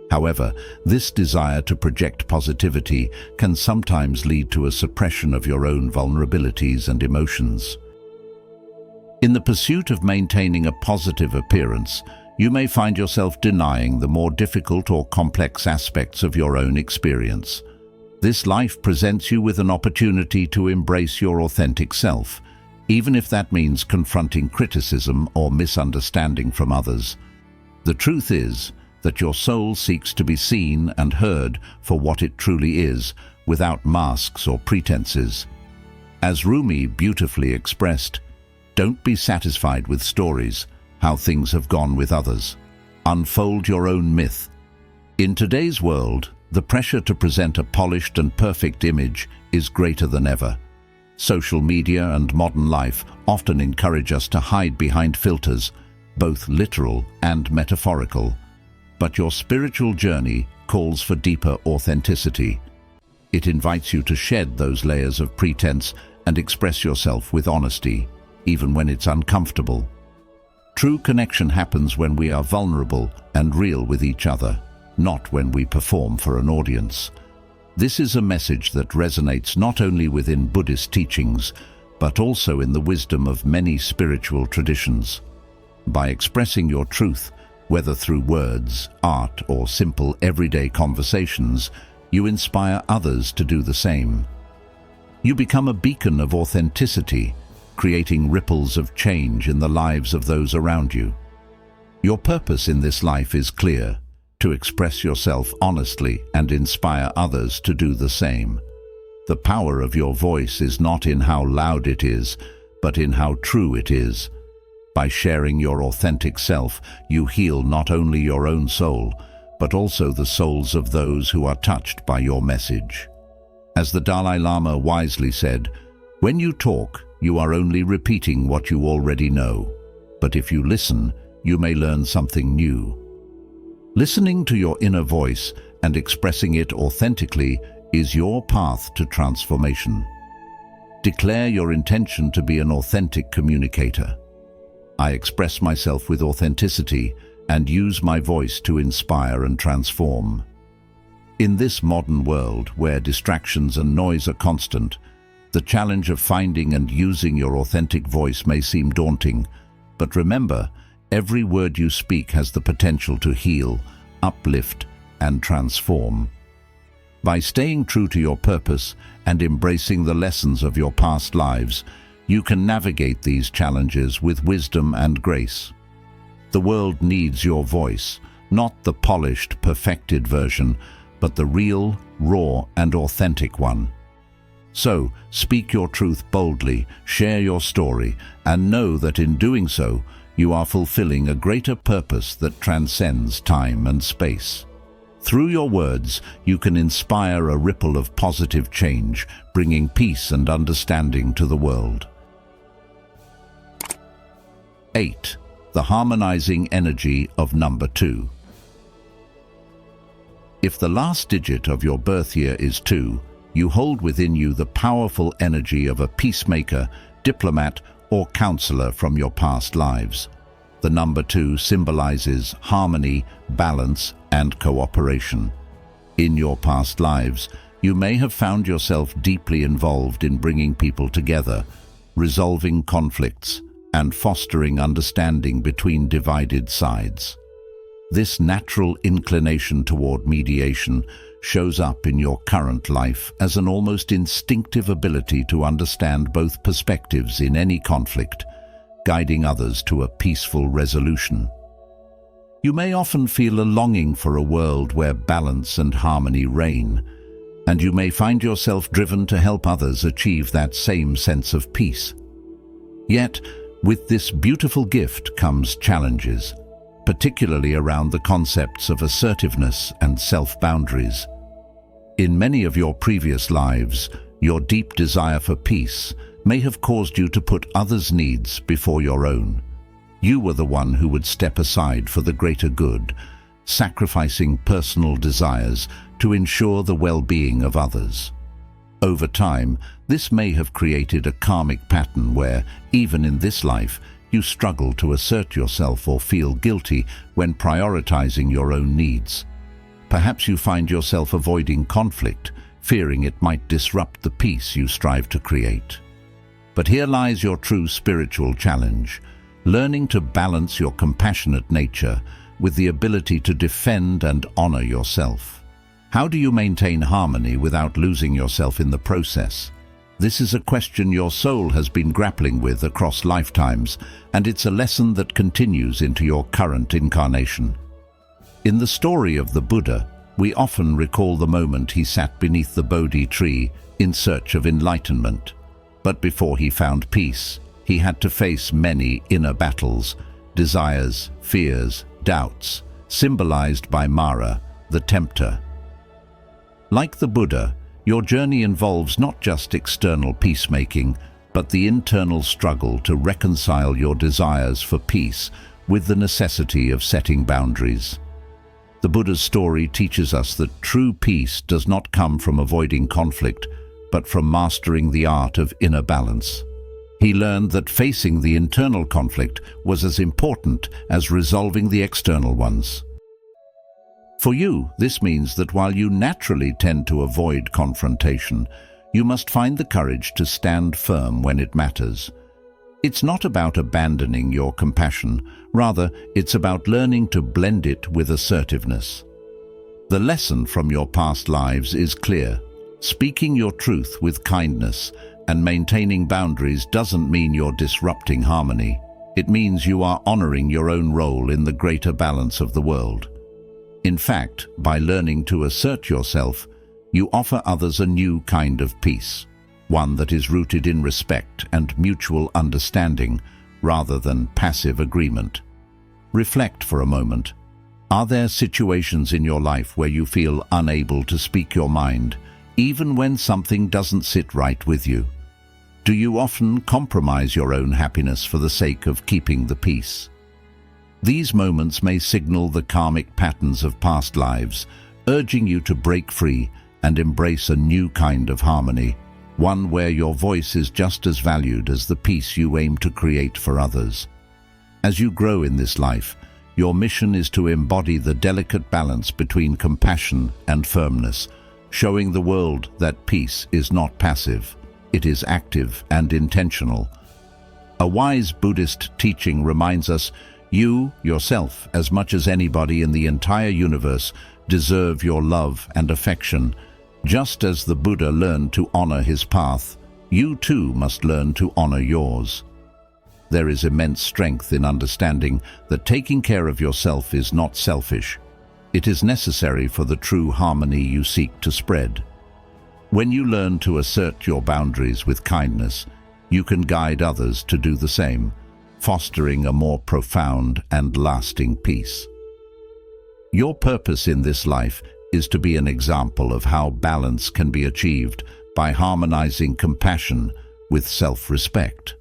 However, this desire to project positivity can sometimes lead to a suppression of your own vulnerabilities and emotions. In the pursuit of maintaining a positive appearance, you may find yourself denying the more difficult or complex aspects of your own experience. This life presents you with an opportunity to embrace your authentic self, even if that means confronting criticism or misunderstanding from others. The truth is that your soul seeks to be seen and heard for what it truly is, without masks or pretenses. As Rumi beautifully expressed, "Don't be satisfied with stories, how things have gone with others. Unfold your own myth." In today's world, the pressure to present a polished and perfect image is greater than ever. Social media and modern life often encourage us to hide behind filters, both literal and metaphorical. But your spiritual journey calls for deeper authenticity. It invites you to shed those layers of pretense and express yourself with honesty, even when it's uncomfortable. True connection happens when we are vulnerable and real with each other, not when we perform for an audience. This is a message that resonates not only within Buddhist teachings, but also in the wisdom of many spiritual traditions. By expressing your truth, whether through words, art, or simple everyday conversations, you inspire others to do the same. You become a beacon of authenticity, creating ripples of change in the lives of those around you. Your purpose in this life is clear: to express yourself honestly and inspire others to do the same. The power of your voice is not in how loud it is, but in how true it is. By sharing your authentic self, you heal not only your own soul, but also the souls of those who are touched by your message. As the Dalai Lama wisely said, "When you talk, you are only repeating what you already know. But if you listen, you may learn something new." Listening to your inner voice and expressing it authentically is your path to transformation. Declare your intention to be an authentic communicator. I express myself with authenticity and use my voice to inspire and transform. In this modern world, where distractions and noise are constant, the challenge of finding and using your authentic voice may seem daunting, but remember, every word you speak has the potential to heal, uplift, and transform. By staying true to your purpose and embracing the lessons of your past lives, you can navigate these challenges with wisdom and grace. The world needs your voice, not the polished, perfected version, but the real, raw, and authentic one. So, speak your truth boldly, share your story, and know that in doing so, you are fulfilling a greater purpose that transcends time and space. Through your words, you can inspire a ripple of positive change, bringing peace and understanding to the world. 8. The harmonizing energy of number 2. If the last digit of your birth year is 2, you hold within you the powerful energy of a peacemaker, diplomat, or counselor from your past lives. The number 2 symbolizes harmony, balance, and cooperation. In your past lives, you may have found yourself deeply involved in bringing people together, resolving conflicts, and fostering understanding between divided sides. This natural inclination toward mediation shows up in your current life as an almost instinctive ability to understand both perspectives in any conflict, guiding others to a peaceful resolution. You may often feel a longing for a world where balance and harmony reign, and you may find yourself driven to help others achieve that same sense of peace. Yet, with this beautiful gift comes challenges, particularly around the concepts of assertiveness and self-boundaries. In many of your previous lives, your deep desire for peace may have caused you to put others' needs before your own. You were the one who would step aside for the greater good, sacrificing personal desires to ensure the well-being of others. Over time, This may have created a karmic pattern where, even in this life, you struggle to assert yourself or feel guilty when prioritizing your own needs. Perhaps you find yourself avoiding conflict, fearing it might disrupt the peace you strive to create. But here lies your true spiritual challenge, learning to balance your compassionate nature with the ability to defend and honor yourself. How do you maintain harmony without losing yourself in the process? This is a question your soul has been grappling with across lifetimes, and it's a lesson that continues into your current incarnation. In the story of the Buddha, we often recall the moment he sat beneath the Bodhi tree in search of enlightenment. But before he found peace, he had to face many inner battles, desires, fears, doubts, symbolized by Mara, the tempter. Like the Buddha, your journey involves not just external peacemaking, but the internal struggle to reconcile your desires for peace with the necessity of setting boundaries. The Buddha's story teaches us that true peace does not come from avoiding conflict, but from mastering the art of inner balance. He learned that facing the internal conflict was as important as resolving the external ones. For you, this means that while you naturally tend to avoid confrontation, you must find the courage to stand firm when it matters. It's not about abandoning your compassion, rather, it's about learning to blend it with assertiveness. The lesson from your past lives is clear. Speaking your truth with kindness and maintaining boundaries doesn't mean you're disrupting harmony. It means you are honoring your own role in the greater balance of the world. In fact, by learning to assert yourself, you offer others a new kind of peace, one that is rooted in respect and mutual understanding rather than passive agreement. Reflect for a moment. Are there situations in your life where you feel unable to speak your mind, even when something doesn't sit right with you? Do you often compromise your own happiness for the sake of keeping the peace? These moments may signal the karmic patterns of past lives, urging you to break free and embrace a new kind of harmony, one where your voice is just as valued as the peace you aim to create for others. As you grow in this life, your mission is to embody the delicate balance between compassion and firmness, showing the world that peace is not passive, it is active and intentional. A wise Buddhist teaching reminds us, you, yourself, as much as anybody in the entire universe, deserve your love and affection. Just as the Buddha learned to honor his path, you too must learn to honor yours. There is immense strength in understanding that taking care of yourself is not selfish. It is necessary for the true harmony you seek to spread. When you learn to assert your boundaries with kindness, you can guide others to do the same, fostering a more profound and lasting peace. Your purpose in this life is to be an example of how balance can be achieved by harmonizing compassion with self-respect.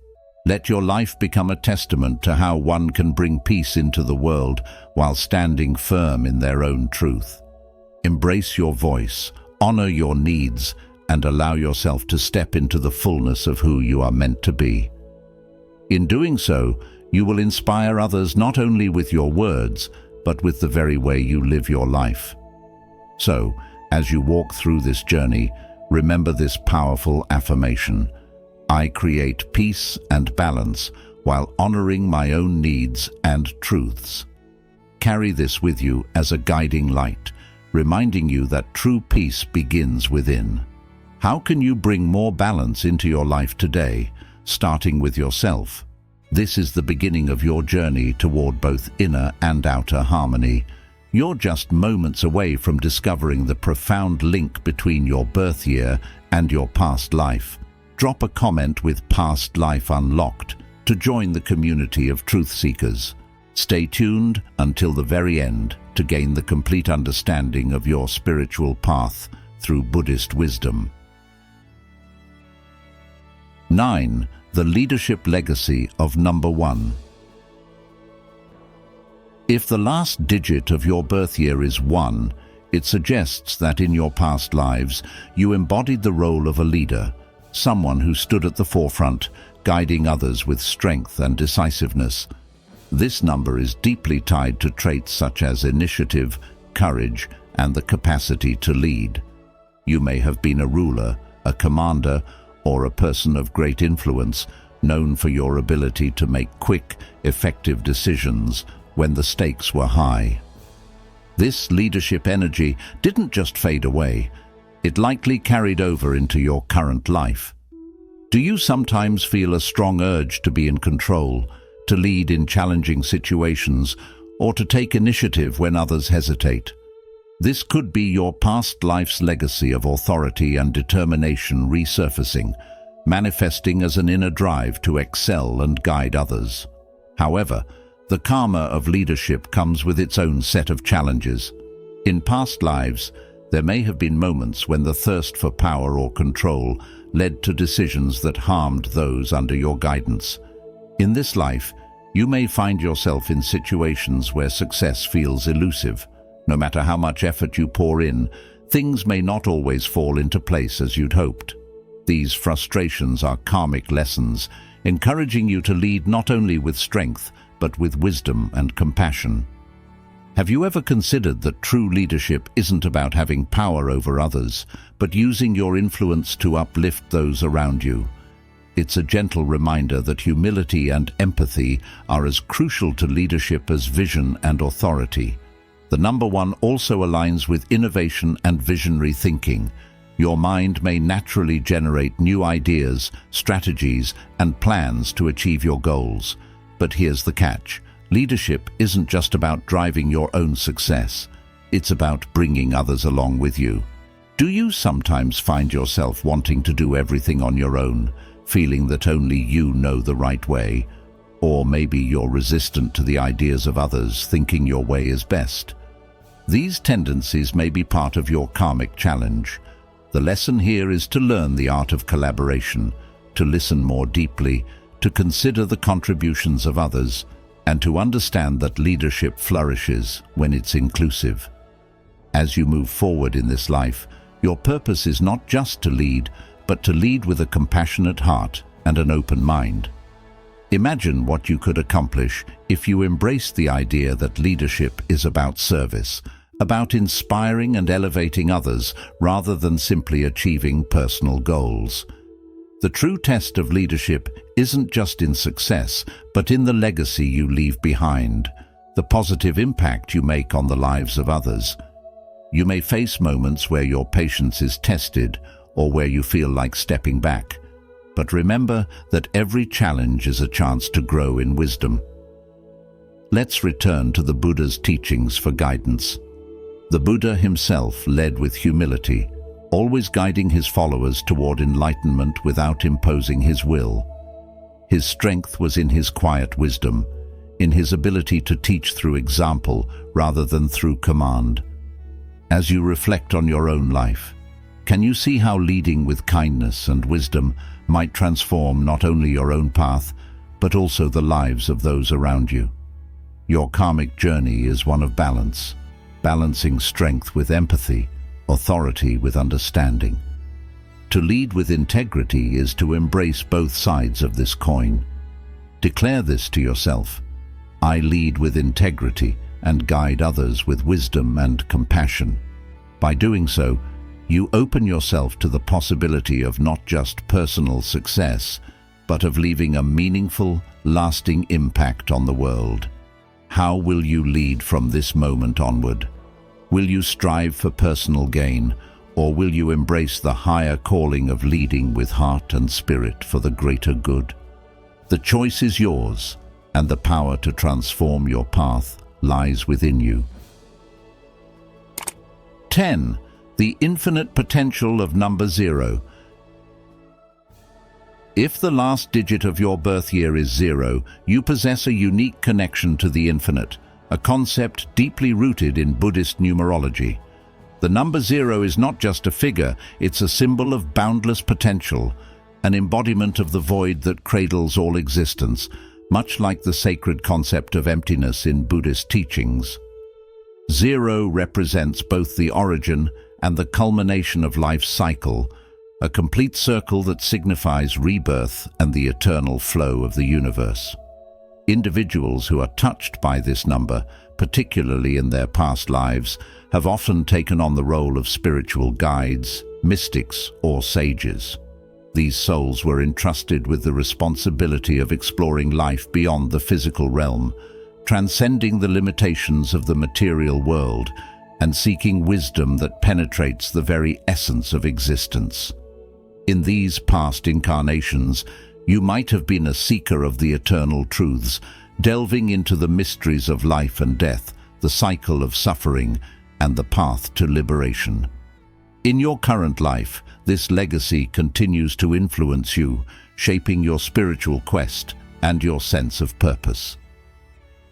Let your life become a testament to how one can bring peace into the world while standing firm in their own truth. Embrace your voice, honor your needs, and allow yourself to step into the fullness of who you are meant to be. In doing so, you will inspire others not only with your words, but with the very way you live your life. So, as you walk through this journey, remember this powerful affirmation: I create peace and balance while honoring my own needs and truths. Carry this with you as a guiding light, reminding you that true peace begins within. How can you bring more balance into your life today, starting with yourself? This is the beginning of your journey toward both inner and outer harmony. You're just moments away from discovering the profound link between your birth year and your past life. Drop a comment with "Past Life Unlocked" to join the community of truth seekers. Stay tuned until the very end to gain the complete understanding of your spiritual path through Buddhist wisdom. 9. The leadership legacy of number 1. If the last digit of your birth year is 1, it suggests that in your past lives you embodied the role of a leader, someone who stood at the forefront, guiding others with strength and decisiveness. This number is deeply tied to traits such as initiative, courage, and the capacity to lead. You may have been a ruler, a commander, or a person of great influence, known for your ability to make quick, effective decisions when the stakes were high. This leadership energy didn't just fade away, it likely carried over into your current life. Do you sometimes feel a strong urge to be in control, to lead in challenging situations, or to take initiative when others hesitate? This could be your past life's legacy of authority and determination resurfacing, manifesting as an inner drive to excel and guide others. However, the karma of leadership comes with its own set of challenges. In past lives, there may have been moments when the thirst for power or control led to decisions that harmed those under your guidance. In this life, you may find yourself in situations where success feels elusive. No matter how much effort you pour in, things may not always fall into place as you'd hoped. These frustrations are karmic lessons, encouraging you to lead not only with strength, but with wisdom and compassion. Have you ever considered that true leadership isn't about having power over others, but using your influence to uplift those around you? It's a gentle reminder that humility and empathy are as crucial to leadership as vision and authority. The number one also aligns with innovation and visionary thinking. Your mind may naturally generate new ideas, strategies, and plans to achieve your goals. But here's the catch. Leadership isn't just about driving your own success. It's about bringing others along with you. Do you sometimes find yourself wanting to do everything on your own, feeling that only you know the right way? Or maybe you're resistant to the ideas of others, thinking your way is best. These tendencies may be part of your karmic challenge. The lesson here is to learn the art of collaboration, to listen more deeply, to consider the contributions of others, and to understand that leadership flourishes when it's inclusive. As you move forward in this life, your purpose is not just to lead, but to lead with a compassionate heart and an open mind. Imagine what you could accomplish if you embraced the idea that leadership is about service, about inspiring and elevating others rather than simply achieving personal goals. The true test of leadership isn't just in success, but in the legacy you leave behind, the positive impact you make on the lives of others. You may face moments where your patience is tested or where you feel like stepping back. But remember that every challenge is a chance to grow in wisdom. Let's return to the Buddha's teachings for guidance. The Buddha himself led with humility, always guiding his followers toward enlightenment without imposing his will. His strength was in his quiet wisdom, in his ability to teach through example rather than through command. As you reflect on your own life, can you see how leading with kindness and wisdom might transform not only your own path, but also the lives of those around you? Your karmic journey is one of balance, balancing strength with empathy, authority with understanding. To lead with integrity is to embrace both sides of this coin. Declare this to yourself: I lead with integrity and guide others with wisdom and compassion. By doing so, you open yourself to the possibility of not just personal success, but of leaving a meaningful, lasting impact on the world. How will you lead from this moment onward? Will you strive for personal gain, or will you embrace the higher calling of leading with heart and spirit for the greater good? The choice is yours, and the power to transform your path lies within you. 10. The infinite potential of number 0. If the last digit of your birth year is 0, you possess a unique connection to the infinite, a concept deeply rooted in Buddhist numerology. The number 0 is not just a figure, it's a symbol of boundless potential, an embodiment of the void that cradles all existence, much like the sacred concept of emptiness in Buddhist teachings. 0 represents both the origin and the culmination of life's cycle, a complete circle that signifies rebirth and the eternal flow of the universe. Individuals who are touched by this number, particularly in their past lives, have often taken on the role of spiritual guides, mystics, or sages. These souls were entrusted with the responsibility of exploring life beyond the physical realm, transcending the limitations of the material world and seeking wisdom that penetrates the very essence of existence. In these past incarnations, you might have been a seeker of the eternal truths, delving into the mysteries of life and death, the cycle of suffering, and the path to liberation. In your current life, this legacy continues to influence you, shaping your spiritual quest and your sense of purpose.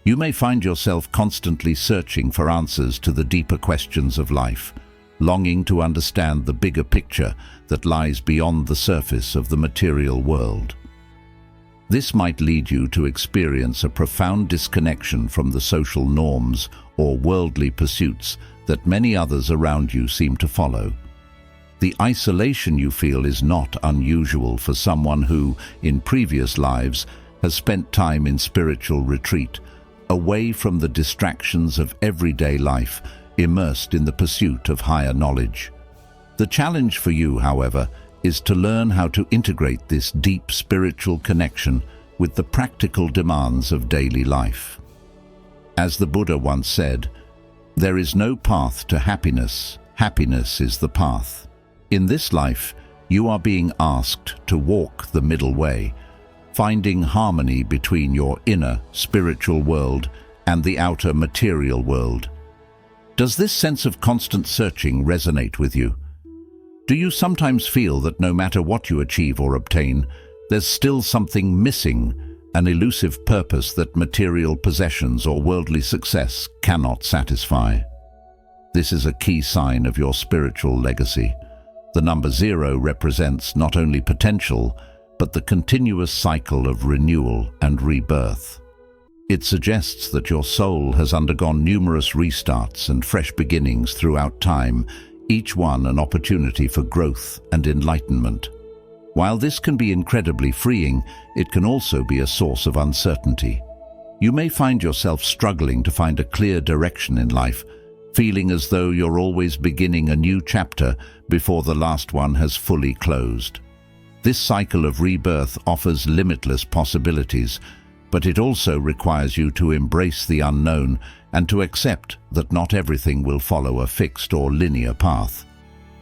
You may find yourself constantly searching for answers to the deeper questions of life, longing to understand the bigger picture that lies beyond the surface of the material world. This might lead you to experience a profound disconnection from the social norms or worldly pursuits that many others around you seem to follow. The isolation you feel is not unusual for someone who, in previous lives, has spent time in spiritual retreat, away from the distractions of everyday life, immersed in the pursuit of higher knowledge. The challenge for you, however, is to learn how to integrate this deep spiritual connection with the practical demands of daily life. As the Buddha once said, "There is no path to happiness, happiness is the path." In this life, you are being asked to walk the middle way, finding harmony between your inner spiritual world and the outer material world. Does this sense of constant searching resonate with you? Do you sometimes feel that no matter what you achieve or obtain, there's still something missing, an elusive purpose that material possessions or worldly success cannot satisfy? This is a key sign of your spiritual legacy. The number 0 represents not only potential, but the continuous cycle of renewal and rebirth. It suggests that your soul has undergone numerous restarts and fresh beginnings throughout time, each one an opportunity for growth and enlightenment. While this can be incredibly freeing, it can also be a source of uncertainty. You may find yourself struggling to find a clear direction in life, feeling as though you're always beginning a new chapter before the last one has fully closed. This cycle of rebirth offers limitless possibilities, but it also requires you to embrace the unknown and to accept that not everything will follow a fixed or linear path.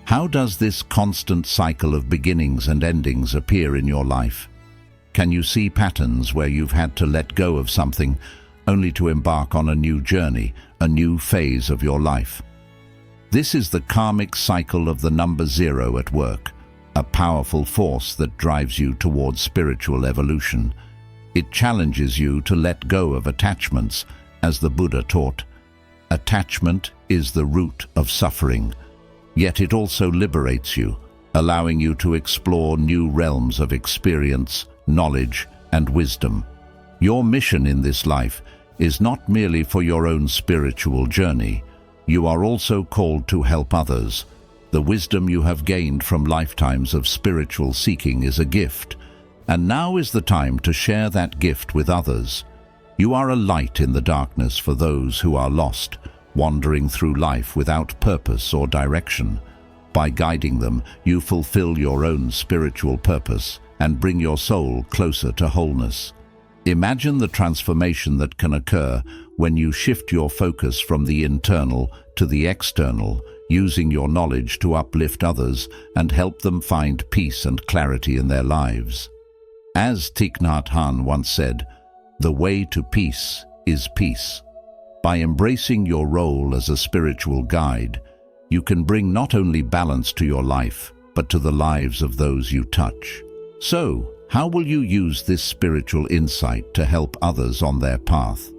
How does this constant cycle of beginnings and endings appear in your life? Can you see patterns where you've had to let go of something only to embark on a new journey, a new phase of your life? This is the karmic cycle of the number 0 at work, a powerful force that drives you towards spiritual evolution. It challenges you to let go of attachments, as the Buddha taught. Attachment is the root of suffering, yet it also liberates you, allowing you to explore new realms of experience, knowledge, and wisdom. Your mission in this life is not merely for your own spiritual journey. You are also called to help others. The wisdom you have gained from lifetimes of spiritual seeking is a gift, and now is the time to share that gift with others. You are a light in the darkness for those who are lost, wandering through life without purpose or direction. By guiding them, you fulfill your own spiritual purpose and bring your soul closer to wholeness. Imagine the transformation that can occur when you shift your focus from the internal to the external, using your knowledge to uplift others and help them find peace and clarity in their lives. As Thich Nhat Hanh once said, "The way to peace is peace." By embracing your role as a spiritual guide, you can bring not only balance to your life, but to the lives of those you touch. So, how will you use this spiritual insight to help others on their path?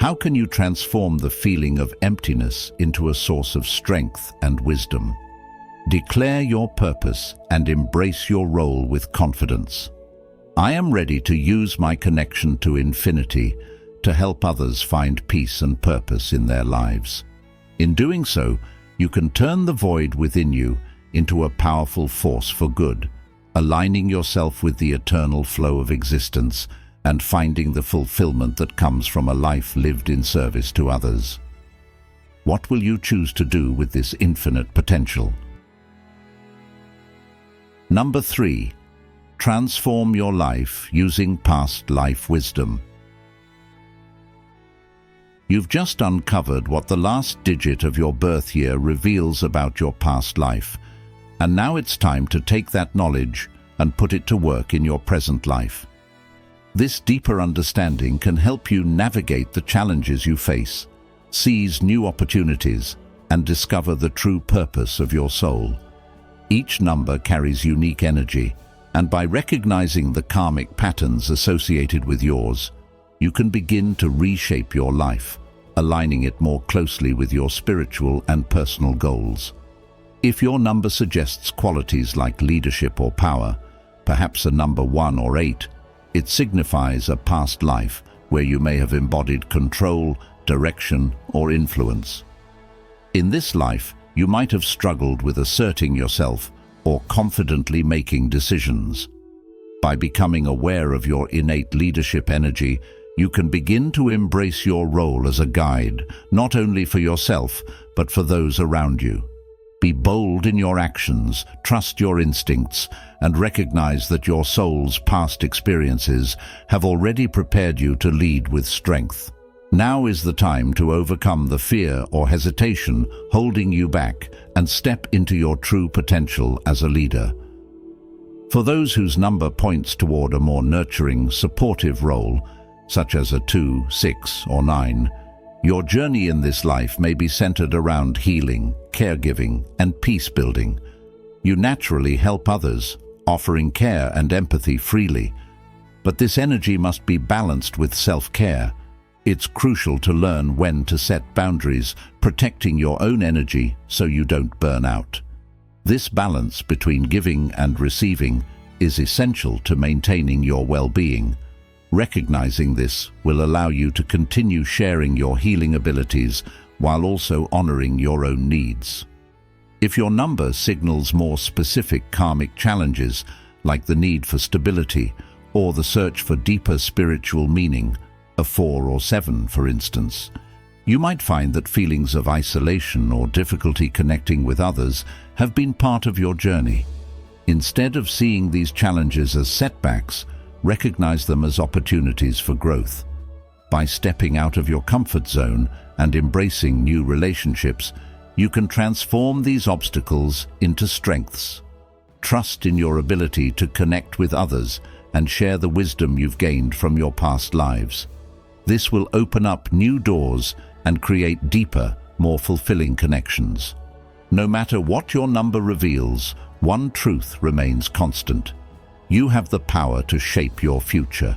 How can you transform the feeling of emptiness into a source of strength and wisdom? Declare your purpose and embrace your role with confidence. I am ready to use my connection to infinity to help others find peace and purpose in their lives. In doing so, you can turn the void within you into a powerful force for good, aligning yourself with the eternal flow of existence and finding the fulfillment that comes from a life lived in service to others. What will you choose to do with this infinite potential? Number 3. Transform your life using past life wisdom. You've just uncovered what the last digit of your birth year reveals about your past life, and now it's time to take that knowledge and put it to work in your present life. This deeper understanding can help you navigate the challenges you face, seize new opportunities, and discover the true purpose of your soul. Each number carries unique energy, and by recognizing the karmic patterns associated with yours, you can begin to reshape your life, aligning it more closely with your spiritual and personal goals. If your number suggests qualities like leadership or power, perhaps a number 1 or 8, it signifies a past life where you may have embodied control, direction, or influence. In this life, you might have struggled with asserting yourself or confidently making decisions. By becoming aware of your innate leadership energy, you can begin to embrace your role as a guide, not only for yourself, but for those around you. Be bold in your actions, trust your instincts, and recognize that your soul's past experiences have already prepared you to lead with strength. Now is the time to overcome the fear or hesitation holding you back and step into your true potential as a leader. For those whose number points toward a more nurturing, supportive role, such as a 2, 6, or 9, your journey in this life may be centered around healing, caregiving, and peace-building. You naturally help others, offering care and empathy freely. But this energy must be balanced with self-care. It's crucial to learn when to set boundaries, protecting your own energy so you don't burn out. This balance between giving and receiving is essential to maintaining your well-being. Recognizing this will allow you to continue sharing your healing abilities while also honoring your own needs. If your number signals more specific karmic challenges, like the need for stability or the search for deeper spiritual meaning, a 4 or 7 for instance, you might find that feelings of isolation or difficulty connecting with others have been part of your journey. Instead of seeing these challenges as setbacks, recognize them as opportunities for growth. By stepping out of your comfort zone and embracing new relationships, you can transform these obstacles into strengths. Trust in your ability to connect with others and share the wisdom you've gained from your past lives. This will open up new doors and create deeper, more fulfilling connections. No matter what your number reveals, one truth remains constant. You have the power to shape your future.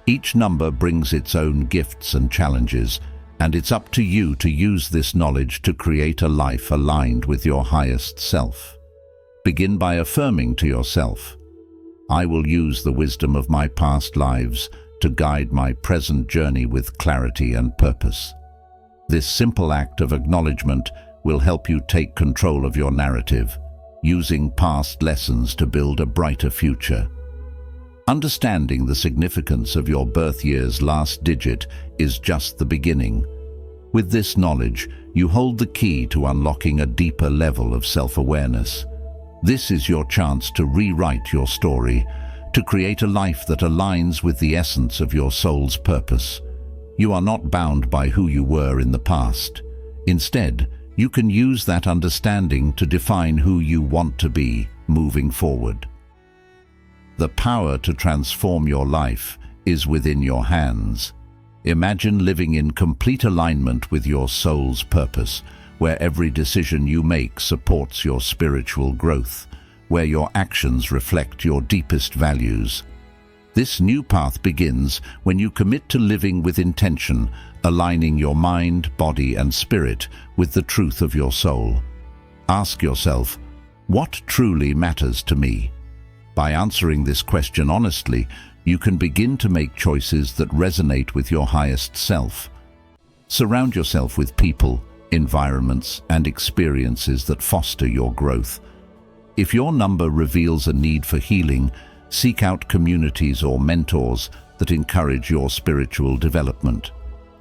Each number brings its own gifts and challenges, and it's up to you to use this knowledge to create a life aligned with your highest self. Begin by affirming to yourself, "I will use the wisdom of my past lives to guide my present journey with clarity and purpose." This simple act of acknowledgement will help you take control of your narrative, using past lessons to build a brighter future. Understanding the significance of your birth year's last digit is just the beginning. With this knowledge, you hold the key to unlocking a deeper level of self-awareness. This is your chance to rewrite your story, to create a life that aligns with the essence of your soul's purpose. You are not bound by who you were in the past. Instead, you can use that understanding to define who you want to be moving forward. The power to transform your life is within your hands. Imagine living in complete alignment with your soul's purpose, where every decision you make supports your spiritual growth, where your actions reflect your deepest values. This new path begins when you commit to living with intention, aligning your mind, body, and spirit with the truth of your soul. Ask yourself, what truly matters to me? By answering this question honestly, you can begin to make choices that resonate with your highest self. Surround yourself with people, environments, and experiences that foster your growth. If your number reveals a need for healing, seek out communities or mentors that encourage your spiritual development.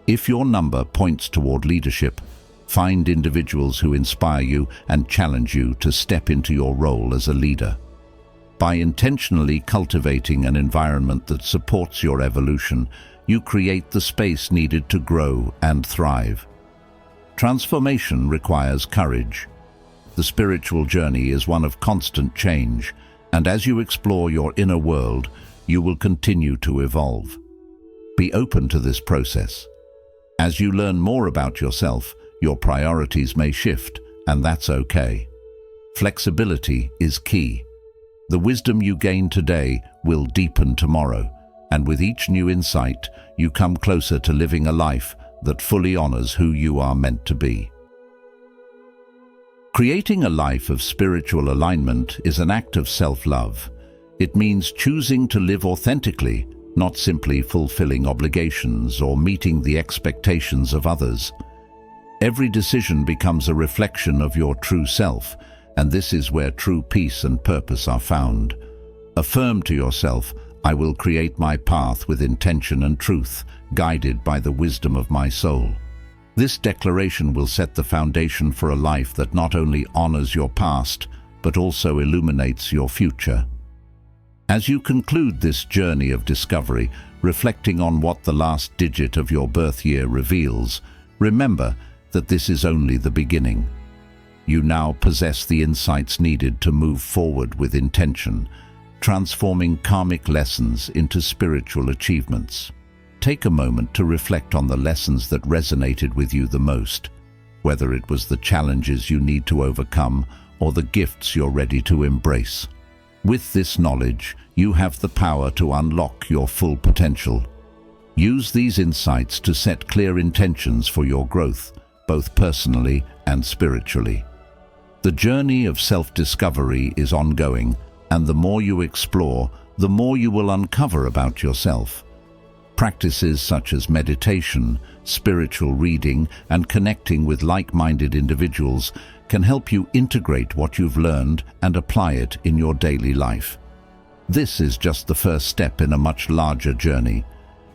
If your number points toward leadership, find individuals who inspire you and challenge you to step into your role as a leader. By intentionally cultivating an environment that supports your evolution, you create the space needed to grow and thrive. Transformation requires courage. The spiritual journey is one of constant change, and as you explore your inner world, you will continue to evolve. Be open to this process. As you learn more about yourself, your priorities may shift, and that's okay. Flexibility is key. The wisdom you gain today will deepen tomorrow, and with each new insight, you come closer to living a life that fully honors who you are meant to be. Creating a life of spiritual alignment is an act of self-love. It means choosing to live authentically, not simply fulfilling obligations or meeting the expectations of others. Every decision becomes a reflection of your true self, and this is where true peace and purpose are found. Affirm to yourself, "I will create my path with intention and truth, guided by the wisdom of my soul." This declaration will set the foundation for a life that not only honors your past, but also illuminates your future. As you conclude this journey of discovery, reflecting on what the last digit of your birth year reveals, remember that this is only the beginning. You now possess the insights needed to move forward with intention, transforming karmic lessons into spiritual achievements. Take a moment to reflect on the lessons that resonated with you the most, whether it was the challenges you need to overcome or the gifts you're ready to embrace. With this knowledge, you have the power to unlock your full potential. Use these insights to set clear intentions for your growth, both personally and spiritually. The journey of self-discovery is ongoing, and the more you explore, the more you will uncover about yourself. Practices such as meditation, spiritual reading, and connecting with like-minded individuals can help you integrate what you've learned and apply it in your daily life. This is just the first step in a much larger journey.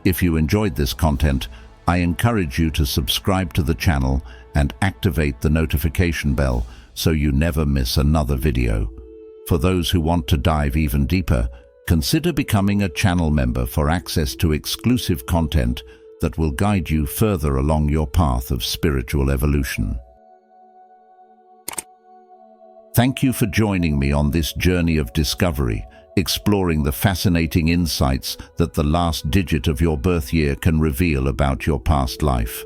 If you enjoyed this content, I encourage you to subscribe to the channel and activate the notification bell so you never miss another video. For those who want to dive even deeper, consider becoming a channel member for access to exclusive content that will guide you further along your path of spiritual evolution. Thank you for joining me on this journey of discovery, exploring the fascinating insights that the last digit of your birth year can reveal about your past life.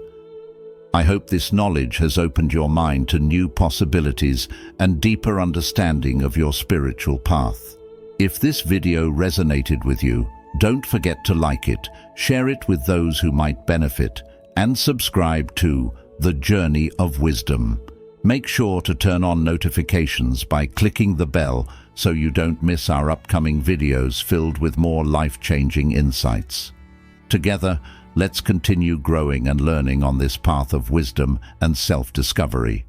I hope this knowledge has opened your mind to new possibilities and deeper understanding of your spiritual path. If this video resonated with you, don't forget to like it, share it with those who might benefit, and subscribe to The Journey of Wisdom. Make sure to turn on notifications by clicking the bell so you don't miss our upcoming videos filled with more life-changing insights. Together, let's continue growing and learning on this path of wisdom and self-discovery.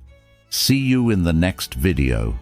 See you in the next video.